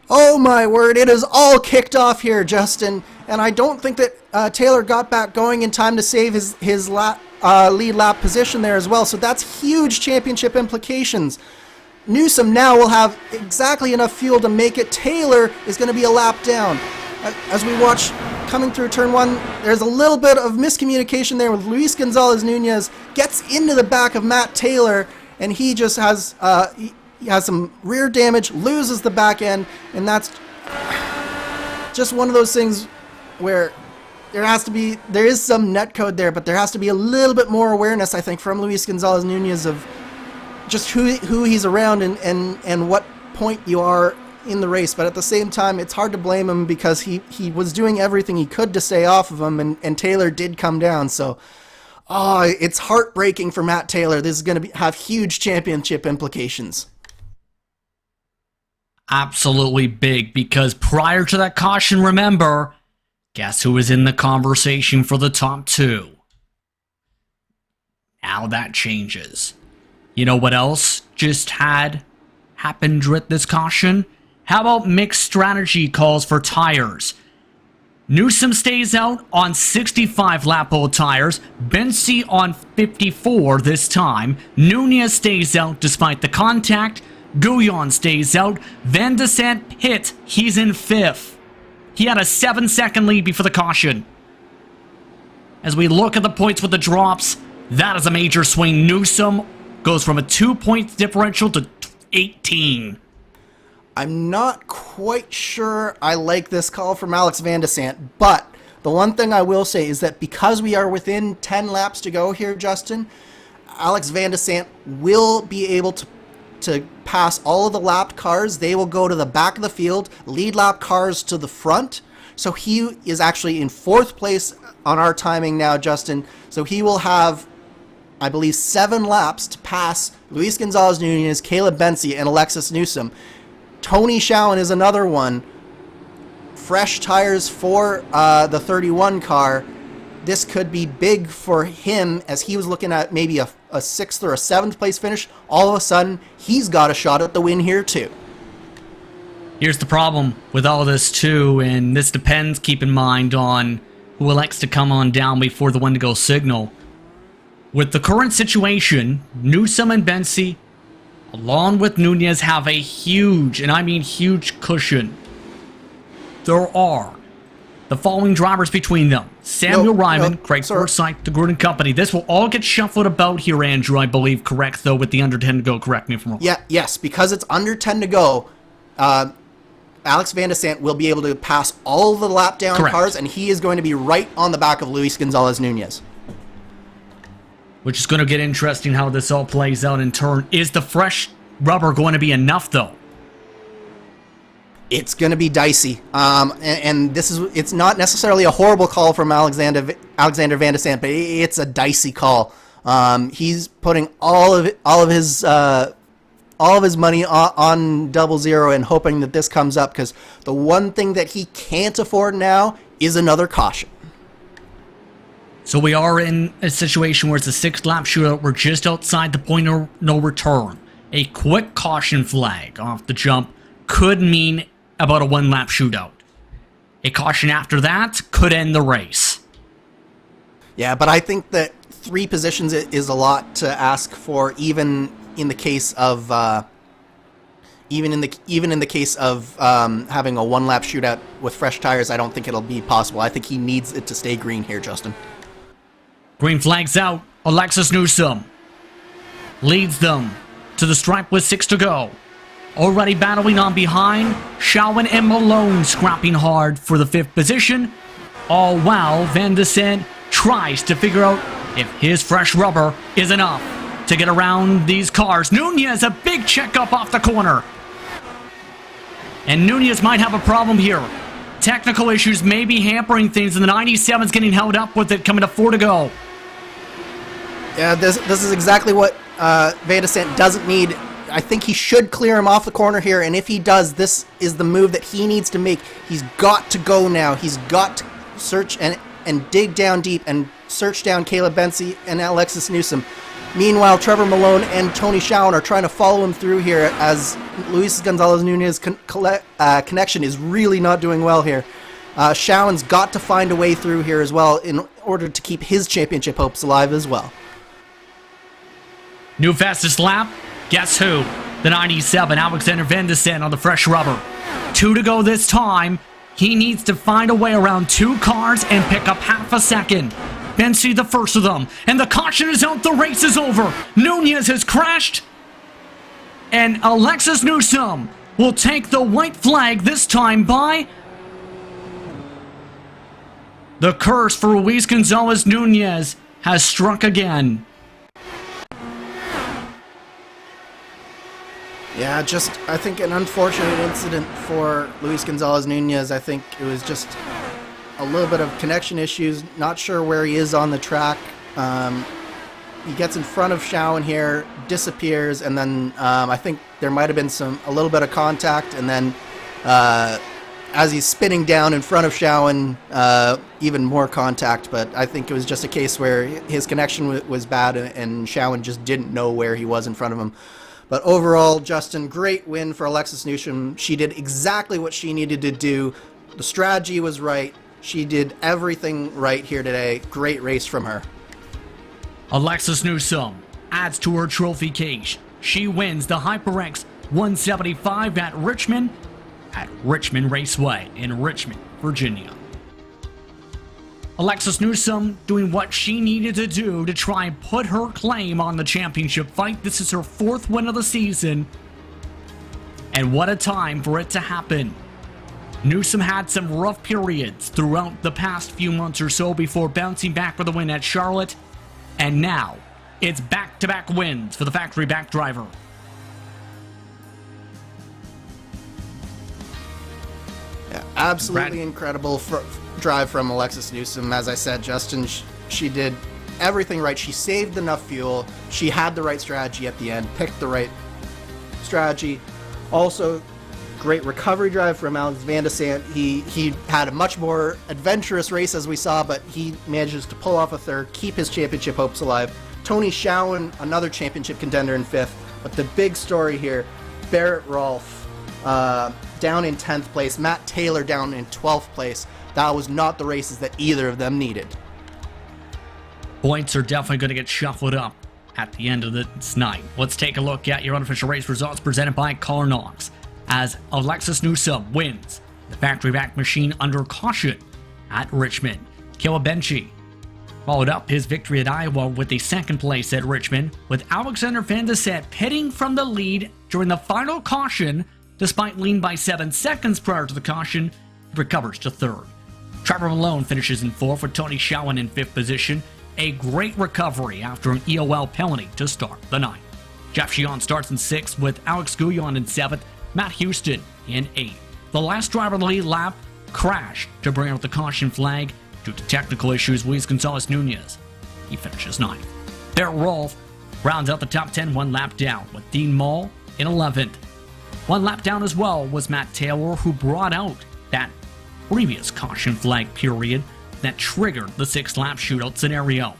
Oh my word, it is all kicked off here, Justin. And I don't think that Taylor got back going in time to save his lead lap position there as well. So that's huge championship implications. Newsom now will have exactly enough fuel to make it. Taylor is going to be a lap down. As we watch coming through turn 1, there's a little bit of miscommunication there with Luis Gonzalez Nunez. Gets into the back of Matt Taylor, and he just has he has some rear damage, loses the back end, and that's just one of those things where there is some netcode there, but there has to be a little bit more awareness, I think, from Luis Gonzalez Nunez of just who he's around and what point you are in the race. But at the same time, it's hard to blame him because he was doing everything he could to stay off of him, and Taylor did come down. So it's heartbreaking for Matt Taylor. This is going to have huge championship implications. Absolutely big, because prior to that caution, remember, guess who was in the conversation for the top 2? Now that changes. You know what else just happened with this caution? How about mixed strategy calls for tires? Newsom stays out on 65 lap-old tires, Bensi on 54 this time, Nunez stays out despite the contact, Guyon stays out, Van de Sant hit, he's in 5th. He had a 7-second lead before the caution. As we look at the points with the drops, that is a major swing. Newsom goes from a 2-point differential to 18. I'm not quite sure I like this call from Alex Van de Sant, but the one thing I will say is that because we are within 10 laps to go here, Justin, Alex Van de Sant will be able to pass all of the lapped cars. They will go to the back of the field, lead lap cars to the front. So he is actually in 4th place on our timing now, Justin. So he will have, I believe, 7 laps to pass Luis Gonzalez Nunez, Caleb Bensi, and Alexis Newsom. Tony Schowen is another one. Fresh tires for the 31 car. This could be big for him, as he was looking at maybe a 6th or a 7th place finish. All of a sudden, he's got a shot at the win here too. Here's the problem with all this too, and this depends, keep in mind, on who elects to come on down before the one-to-go signal. With the current situation, Newsom and Bensi, along with Nunez, have a huge, and I mean huge, cushion. There are the following drivers between them: Samuel Ryman, Craig Forsyth, the Gruden Company. This will all get shuffled about here, Andrew, I believe, correct, though, with the under 10 to go. Correct me if I'm wrong. Yes, because it's under 10 to go, Alex Van de Sant will be able to pass all the lap down cars, and he is going to be right on the back of Luis Gonzalez Nunez. Which is going to get interesting how this all plays out in turn. Is the fresh rubber going to be enough, though? It's going to be dicey, and it's not necessarily a horrible call from Alexander Van de Sant, but it's a dicey call. He's putting all of his money on 00 and hoping that this comes up, because the one thing that he can't afford now is another caution. So we are in a situation where it's a 6-lap shootout. We're just outside the point of no return. A quick caution flag off the jump could mean about a 1-lap shootout. A caution after that could end the race. Yeah, but I think that 3 positions is a lot to ask for, even in the case of having a 1-lap shootout with fresh tires. I don't think it'll be possible. I think he needs it to stay green here, Justin. Green flag's out. Alexis Newsom leads them to the stripe with 6 to go. Already battling on behind, Schowen and Malone scrapping hard for the 5th position. All while Van de Sande tries to figure out if his fresh rubber is enough to get around these cars. Nunez, a big checkup off the corner. And Nunez might have a problem here. Technical issues may be hampering things, and the 97's getting held up with it coming to 4 to go. Yeah, this is exactly what Van de Sande doesn't need. I think he should clear him off the corner here, and if he does, this is the move that he needs to make. He's got to go now. He's got to search and dig down deep and search down Caleb Bensi and Alexis Newsom. Meanwhile, Trevor Malone and Tony Schowen are trying to follow him through here as Luis Gonzalez-Nunez's connection is really not doing well here. Schowen's got to find a way through here as well in order to keep his championship hopes alive as well. New fastest lap, guess who? The 97, Alexander Van de Sande on the fresh rubber. 2 to go this time. He needs to find a way around 2 cars and pick up half a second. Bensi the first of them, and the caution is out, the race is over. Nunez has crashed, and Alexis Newsom will take the white flag this time by the curse for Luis Gonzalez-Nunez has struck again. Yeah, just, I think an unfortunate incident for Luis Gonzalez-Nunez. I think it was just a little bit of connection issues. Not sure where he is on the track. He gets in front of Schowen here, disappears, and then I think there might have been a little bit of contact, and then as he's spinning down in front of Schowen, even more contact. But I think it was just a case where his connection was bad, and Schowen just didn't know where he was in front of him. But overall, Justin, great win for Alexis Newsom. She did exactly what she needed to do. The strategy was right. She did everything right here today. Great race from her. Alexis Newsom adds to her trophy case. She wins the HyperX 175 at Richmond Raceway in Richmond, Virginia. Alexis Newsom doing what she needed to do to try and put her claim on the championship fight. This is her 4th win of the season. And what a time for it to happen. Newsom had some rough periods throughout the past few months or so before bouncing back with a win at Charlotte. And now, it's back-to-back wins for the factory back driver. Yeah, absolutely incredible drive from Alexis Newsom. As I said, Justin, she did everything right. She saved enough fuel. She had the right strategy at the end, picked the right strategy. Also, great recovery drive from Alex Van de Sande. He had a much more adventurous race as we saw, but he manages to pull off a 3rd, keep his championship hopes alive. Tony Schowen, another championship contender in 5th. But the big story here, Barrett Rolfe down in 10th place, Matt Taylor down in 12th place. That was not the races that either of them needed. Points are definitely going to get shuffled up at the end of this night. Let's take a look at your unofficial race results presented by CarNox, as Alexis Newsom wins the factory back machine under caution at Richmond. Caleb Bensi followed up his victory at Iowa with a 2nd place at Richmond, with Alexander Van de Sande pitting from the lead during the final caution. Despite leading by 7 seconds prior to the caution, he recovers to 3rd. Trevor Malone finishes in 4th with Tony Schowen in 5th position. A great recovery after an EOL penalty to start the night. Jeff Gion starts in 6th with Alex Gouillon in 7th, Matt Houston in 8th. The last driver of the lead lap crashed to bring out the caution flag due to technical issues. Luis Gonzalez-Nunez, he finishes 9th. Barrett Rolfe rounds out the top 10 1 lap down with Dean Mull in 11th. 1 lap down as well was Matt Taylor, who brought out that previous caution flag period that triggered the 6 lap shootout scenario.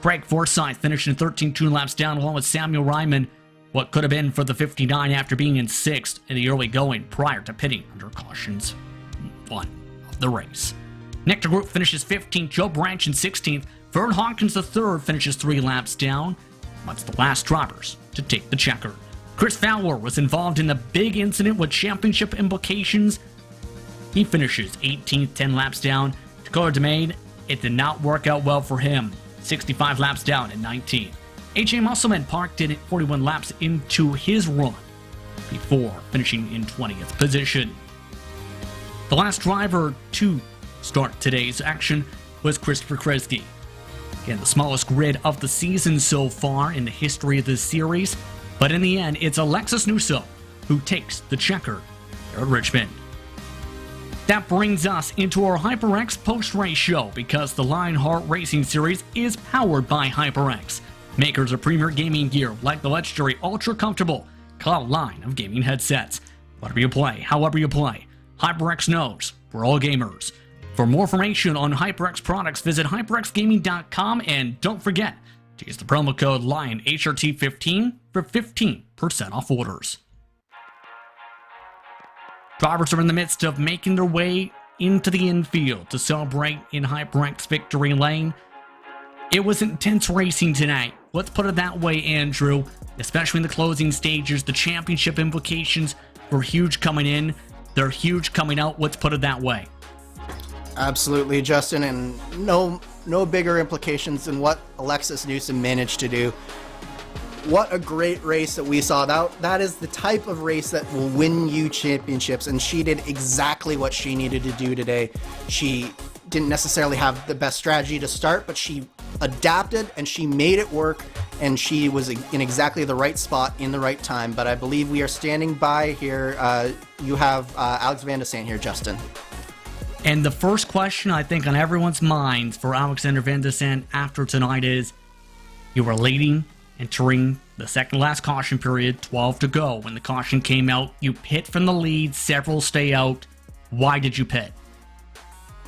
Craig Forsyth finished in 13 2 laps down along with Samuel Ryman, what could have been for the 59 after being in 6th in the early going prior to pitting under cautions 1 of the race. Nick DeGroot finishes 15th, Joe Branch in 16th, Vern Hawkins III finishes 3 laps down. That's the last drivers to take the checker. Chris Fowler was involved in the big incident with championship implications. He finishes 18th, 10 laps down. Dakota DeMaine, it did not work out well for him. 65 laps down in 19th. AJ Musselman parked in 41 laps into his run before finishing in 20th position. The last driver to start today's action was Christopher Kresge. Again, the smallest grid of the season so far in the history of this series, but in the end, it's Alexis Newsome who takes the checker here at Richmond. That brings us into our HyperX post-race show because the Lionheart Racing Series is powered by HyperX, makers of premier gaming gear like the legendary ultra-comfortable Cloud line of gaming headsets. Whatever you play, however you play, HyperX knows we're all gamers. For more information on HyperX products, visit hyperxgaming.com, and don't forget to use the promo code LionHRT15 for 15% off orders. Drivers are in the midst of making their way into the infield to celebrate in HyperX victory lane. It was intense racing tonight. Let's put it that way, Andrew. Especially in the closing stages, the championship implications were huge coming in. They're huge coming out. Let's put it that way. Absolutely, Justin, and no bigger implications than what Alexis Newsome managed to do. What a great race that we saw. That is the type of race that will win you championships, and she did exactly what she needed to do today. She didn't necessarily have the best strategy to start, but she adapted and she made it work, and she was in exactly the right spot in the right time. But I believe we are standing by here. You have Alex Van de Sant here, Justin. And the first question I think on everyone's minds for Alexander Van de Sant after tonight is, you were leading entering the second last caution period, 12 to go. When the caution came out, you pit from the lead, several stay out. Why did you pit?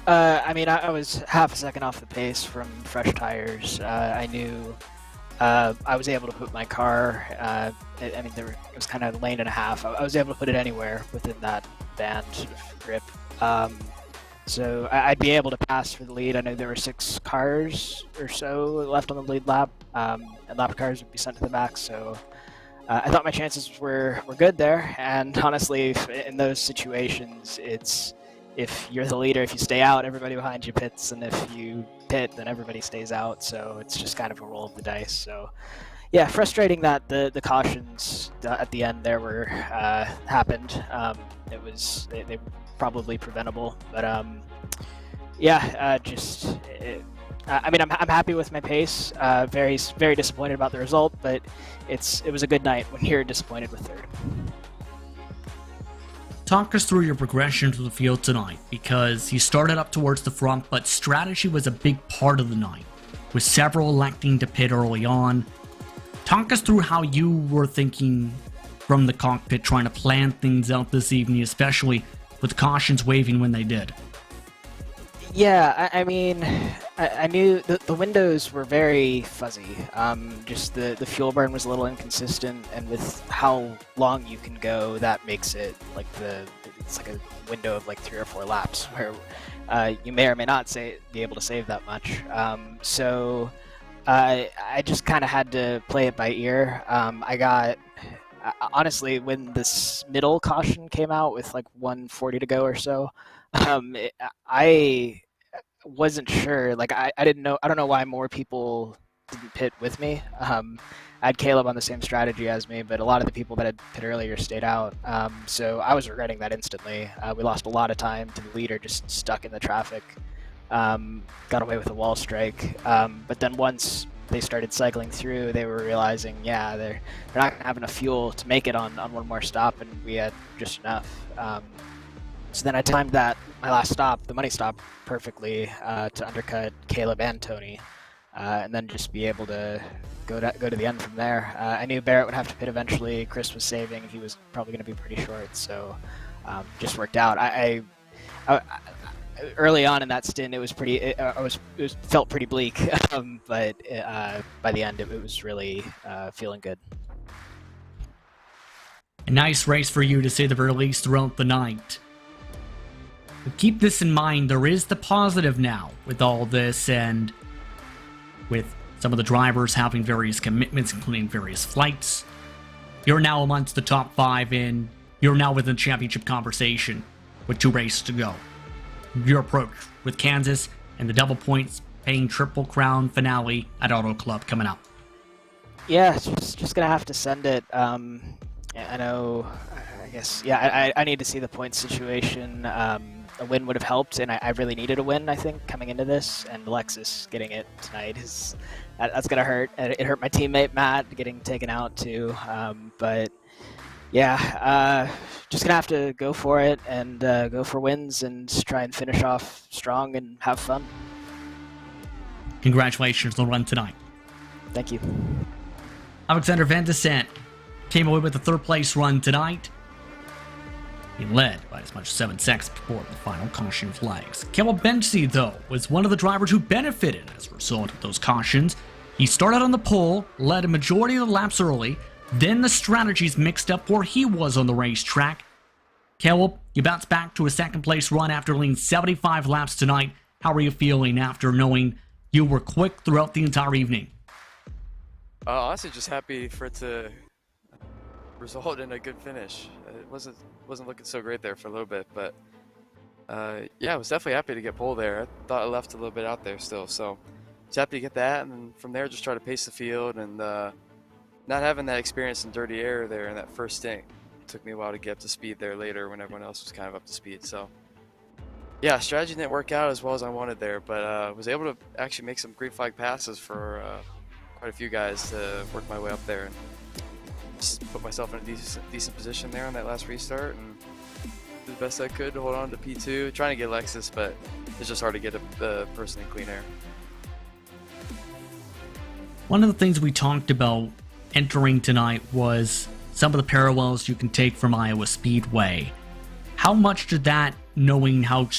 I was half a second off the pace from fresh tires. I knew I was able to put my car, it was kind of a lane and a half. I was able to put it anywhere within that band grip. So I'd be able to pass for the lead. I know there were 6 cars or so left on the lead lap, and lap cars would be sent to the back. So I thought my chances were good there. And honestly, in those situations, it's if you're the leader, if you stay out, everybody behind you pits, and if you pit, then everybody stays out. So it's just kind of a roll of the dice. So yeah, frustrating that the cautions at the end there were happened. They were probably preventable, but I'm happy with my pace. Very very disappointed about the result, but it was a good night when you're disappointed with third. Talk us through your progression to the field tonight, because you started up towards the front, but strategy was a big part of the night, with several electing to pit early on. Talk us through how you were thinking from the cockpit, trying to plan things out this evening, especially with cautions waving when they did. Yeah, I knew the windows were very fuzzy. Just the fuel burn was a little inconsistent, and with how long you can go, that makes it like it's like a window of like 3 or 4 laps where you may or may not be able to save that much. So I just kind of had to play it by ear. Honestly, when this middle caution came out with like 140 to go or so, I wasn't sure. Like I didn't know. I don't know why more people didn't pit with me. I had Caleb on the same strategy as me, but a lot of the people that had pit earlier stayed out. So I was regretting that instantly. We lost a lot of time to the leader, just stuck in the traffic. Got away with a wall strike. But then once they started cycling through, they were realizing, they're not going to have enough fuel to make it on one more stop, and we had just enough. So then I timed my last stop, the money stop, perfectly to undercut Caleb and Tony, and then just be able to go to the end from there. I knew Barrett would have to pit eventually. Chris was saving; he was probably going to be pretty short, so just worked out. I early on in that stint, it was felt pretty bleak, but by the end, it was really feeling good. A nice race for you, to say the very least, throughout the night. But keep this in mind, there is the positive now with all this, and with some of the drivers having various commitments, including various flights. You're now amongst the top 5, and you're now within championship conversation with 2 races to go. Your approach with Kansas and the double points paying Triple Crown finale at Auto Club coming up. Yeah, it's just gonna have to send it. I know. I guess. Yeah, I need to see the point situation. a win would have helped, and I really needed a win, I think, coming into this, and Alexis getting it tonight that's gonna hurt. It hurt my teammate Matt getting taken out too, but yeah, just gonna have to go for it and go for wins and try and finish off strong and have fun. Congratulations on the run tonight. Thank you. Alexander Van de Sant came away with the third place run tonight. He led by as much as 7 seconds before the final caution flags. Caleb Bensi, though, was one of the drivers who benefited as a result of those cautions. He started on the pole, led a majority of the laps early, then the strategies mixed up where he was on the racetrack. Caleb, you bounced back to a second place run after leading 75 laps tonight. How are you feeling after knowing you were quick throughout the entire evening? Honestly, just happy for it to result in a good finish. It wasn't looking so great there for a little bit, but yeah, I was definitely happy to get pole there. I thought I left a little bit out there still, so just happy to get that, and then from there just try to pace the field, and not having that experience in dirty air there in that first stint. It took me a while to get up to speed there later when everyone else was kind of up to speed. So yeah, strategy didn't work out as well as I wanted there, but was able to actually make some green flag passes for quite a few guys to work my way up there and just put myself in a decent position there on that last restart and did the best I could to hold on to P2, trying to get Lexus, but it's just hard to get the person in clean air. One of the things we talked about entering tonight was some of the parallels you can take from Iowa Speedway. How much did that, knowing how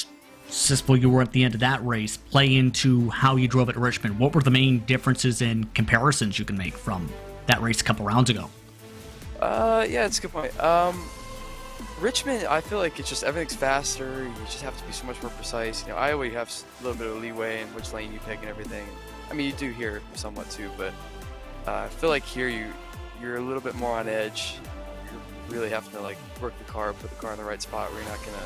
successful you were at the end of that race, play into how you drove at Richmond? What were the main differences and comparisons you can make from that race a couple rounds ago? Yeah, it's a good point. Richmond, I feel like it's just everything's faster. You just have to be so much more precise. You know, Iowa, you have a little bit of leeway in which lane you pick and everything. I mean, you do here somewhat too, but I feel like here you're a little bit more on edge. You're really having to like work the car, put the car in the right spot where you're not gonna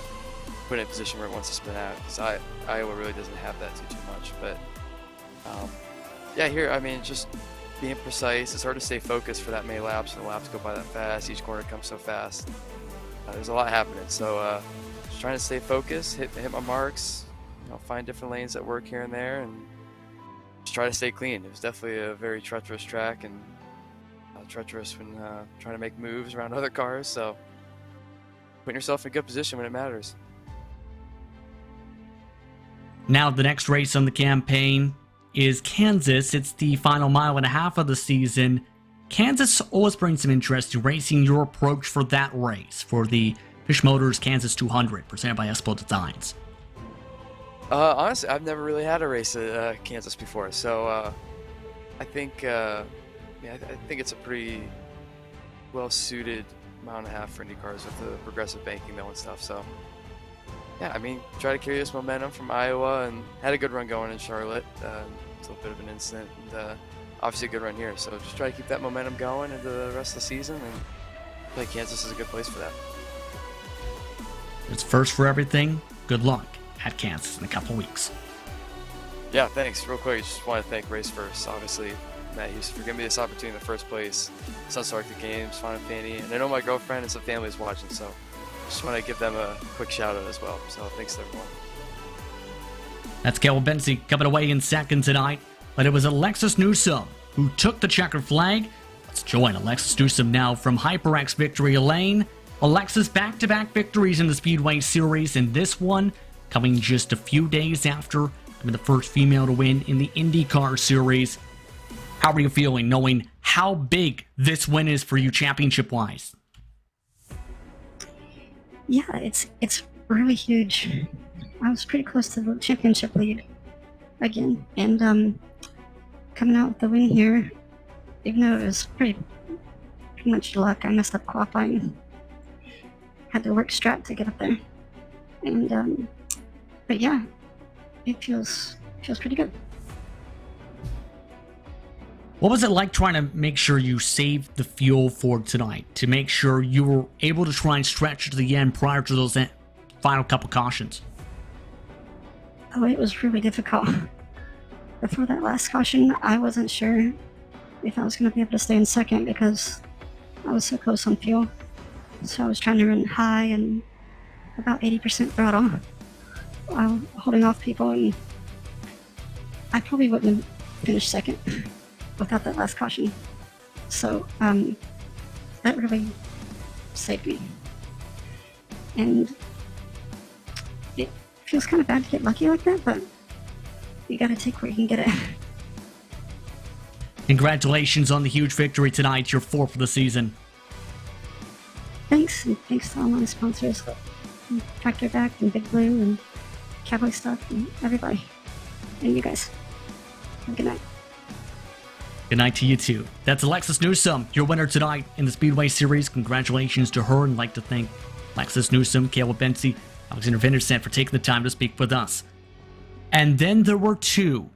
put it in a position where it wants to spin out. Because Iowa really doesn't have that too much. But yeah, here, I mean, just being precise. It's hard to stay focused for that many laps, and the laps go by that fast. Each corner comes so fast. There's a lot happening, so just trying to stay focused, hit my marks, you know, find different lanes that work here and there, and just try to stay clean. It was definitely a very treacherous track, and treacherous when trying to make moves around other cars. So putting yourself in a good position when it matters. Now the next race on the campaign is Kansas. It's the final mile and a half of the season. Kansas always brings some interest in racing. Your approach for that race, for the Fish Motors Kansas 200, presented by Espo Designs. Honestly, I've never really had a race at Kansas before, so I think I think it's a pretty well-suited mile and a half for Indy cars with the progressive banking though and stuff. So yeah, I mean, try to carry this momentum from Iowa, and had a good run going in Charlotte. It's a little bit of an incident, and obviously a good run here. So just try to keep that momentum going into the rest of the season, and I think Kansas is a good place for that. It's first for everything. Good luck at Kansas in a couple weeks. Yeah, thanks. Real quick, just want to thank Race First, obviously, Matt Houston, for giving me this opportunity in the first place. Sunset Arctic Games, Fawn and Fanny, and I know my girlfriend and some family is watching, so just want to give them a quick shout out as well. So thanks to everyone. That's Caleb Bensi coming away in second tonight, but it was Alexis Newsom who took the checkered flag. Let's join Alexis Newsom now from HyperX Victory Lane. Alexis, back-to-back victories in the Speedway Series, and this one coming just a few days after becoming the first female to win in the IndyCar Series. How are you feeling knowing how big this win is for you championship-wise? Yeah, it's really huge. I was pretty close to the championship lead again, and coming out with the win here, even though it was pretty much luck. I messed up qualifying, had to work strat to get up there, and but yeah, it feels pretty good. What was it like trying to make sure you saved the fuel for tonight, to make sure you were able to try and stretch to the end prior to those final couple cautions? Oh, it was really difficult. Before that last caution, I wasn't sure if I was going to be able to stay in second because I was so close on fuel. So I was trying to run high and about 80% throttle. holding off people, and I probably wouldn't have finished second without that last caution. So that really saved me. And it feels kind of bad to get lucky like that, but you gotta take where you can get it. Congratulations on the huge victory tonight, your 4th of the season. Thanks, and thanks to all my sponsors, Factor Back and Big Blue and Cowboy Stuff and everybody. And you guys. Have a good night. Good night to you too. That's Alexis Newsom, your winner tonight in the Speedway Series. Congratulations to her, and I'd like to thank Alexis Newsom, Caleb Bensi, Alexander Venderson for taking the time to speak with us. And then there were 2.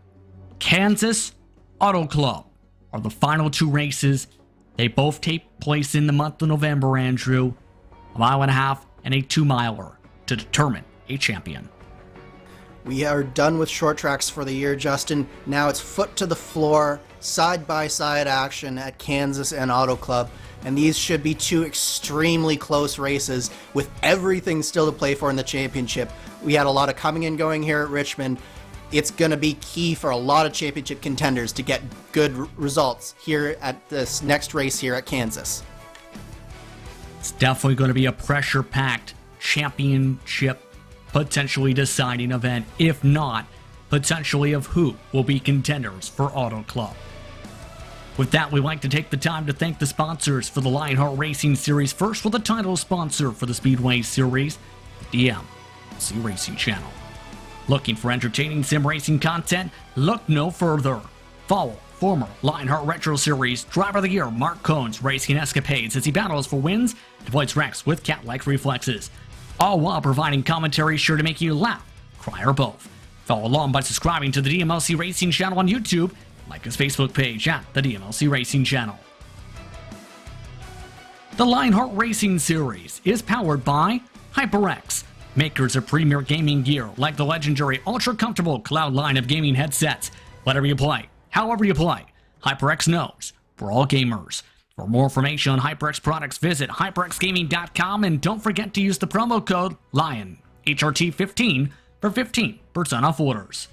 Kansas Auto Club are the final 2 races. They both take place in the month of November, Andrew. A 1.5 mile and a 2-miler to determine a champion. We are done with short tracks for the year, Justin. Now it's foot to the floor, side-by-side action at Kansas and Auto Club. And these should be 2 extremely close races with everything still to play for in the championship. We had a lot of coming and going here at Richmond. It's going to be key for a lot of championship contenders to get good results here at this next race here at Kansas. It's definitely going to be a pressure-packed championship, potentially deciding event, if not, potentially of who will be contenders for Auto Club. With that, we'd like to take the time to thank the sponsors for the Lionheart Racing Series. First, with the title sponsor for the Speedway Series, the DMLC Racing Channel. Looking for entertaining sim racing content? Look no further. Follow former Lionheart Retro Series Driver of the Year Mark Cohn's racing escapades as he battles for wins and avoids wrecks with cat-like reflexes, all while providing commentary sure to make you laugh, cry, or both. Follow along by subscribing to the DMLC Racing Channel on YouTube, like his Facebook page at the DMLC Racing Channel. The Lionheart Racing Series is powered by HyperX, makers of premier gaming gear like the legendary ultra-comfortable Cloud line of gaming headsets. Whatever you play, however you play, HyperX knows we're all gamers. For more information on HyperX products, visit hyperxgaming.com, and don't forget to use the promo code LION, HRT15, for 15% off orders.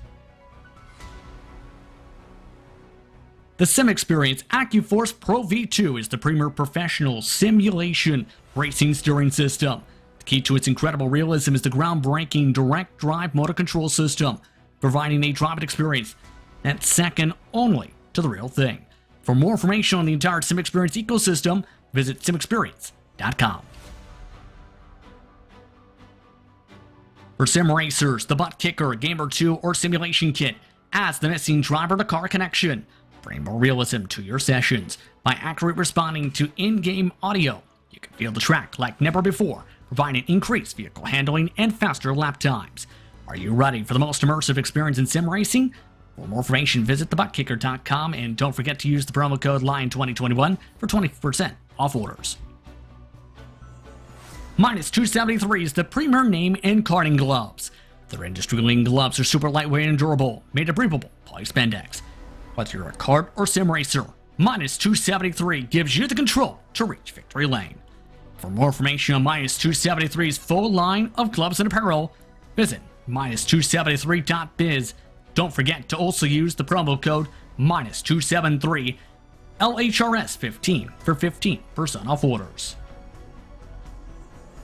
The Sim Experience AccuForce Pro V2 is the premier professional simulation racing steering system. The key to its incredible realism is the groundbreaking direct drive motor control system, providing a driving experience that's second only to the real thing. For more information on the entire Sim Experience ecosystem, visit simexperience.com. For sim racers, the buttkicker, Gamer 2, or simulation kit adds the missing driver-to-car connection. Bring more realism to your sessions. By accurately responding to in-game audio, you can feel the track like never before, providing increased vehicle handling and faster lap times. Are you ready for the most immersive experience in sim racing? For more information, visit thebuttkicker.com, and don't forget to use the promo code LION2021 for 20% off orders. Minus 273 is the premier name in karting gloves. Their industry-leading gloves are super lightweight and durable, made of breathable polyspandex. Whether you're a kart or sim racer, Minus 273 gives you the control to reach victory lane. For more information on Minus 273's full line of gloves and apparel, visit minus273.biz. Don't forget to also use the promo code Minus 273 LHRS15 for 15% off orders.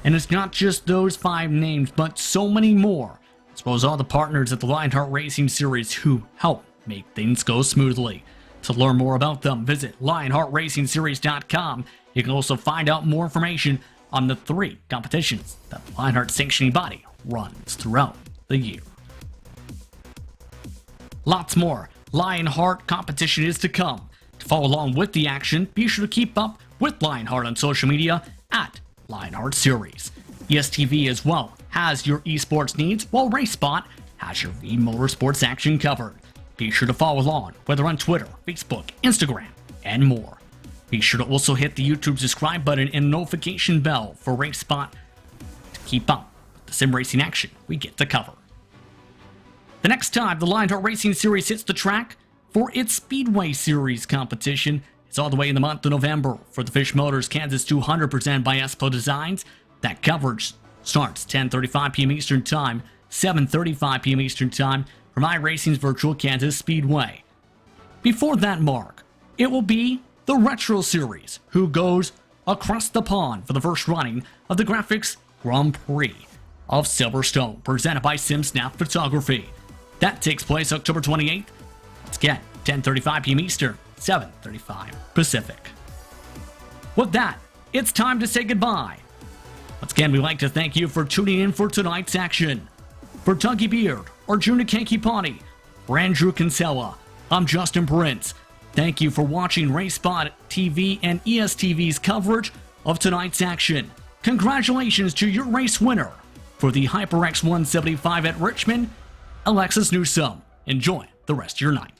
And it's not just those 5 names, but so many more, as well as all the partners at the Lionheart Racing Series who help make things go smoothly. To learn more about them, visit LionheartRacingSeries.com. You can also find out more information on the 3 competitions that the Lionheart sanctioning body runs throughout the year. Lots more Lionheart competition is to come. To follow along with the action, be sure to keep up with Lionheart on social media at Lionheart Series. ESTV as well has your esports needs, while RaceSpot has your V Motorsports action covered. Be sure to follow along, whether on Twitter, Facebook, Instagram, and more. Be sure to also hit the YouTube subscribe button and notification bell for RaceSpot to keep up with the sim racing action we get to cover. The next time the Lionheart Racing Series hits the track for its Speedway Series competition, it's all the way in the month of November for the Fish Motors Kansas 200% by Espo Designs. That coverage starts 10:35 p.m. Eastern Time, 7:35 p.m. Eastern Time from iRacing's virtual Kansas Speedway. Before that mark, it will be the Retro Series, who goes across the pond for the first running of the Graphics Grand Prix of Silverstone, presented by SimSnap Photography. That takes place October 28th. Once again, 10:35 p.m. Eastern, 7:35 Pacific. With that, it's time to say goodbye. Once again, we'd like to thank you for tuning in for tonight's action. For Dougie Beard, Arjuna Kankipani, for Andrew Kinsella, I'm Justin Prince. Thank you for watching RaceSpot TV and ESTV's coverage of tonight's action. Congratulations to your race winner for the HyperX 175 at Richmond, Alexis Newsome. Enjoy the rest of your night.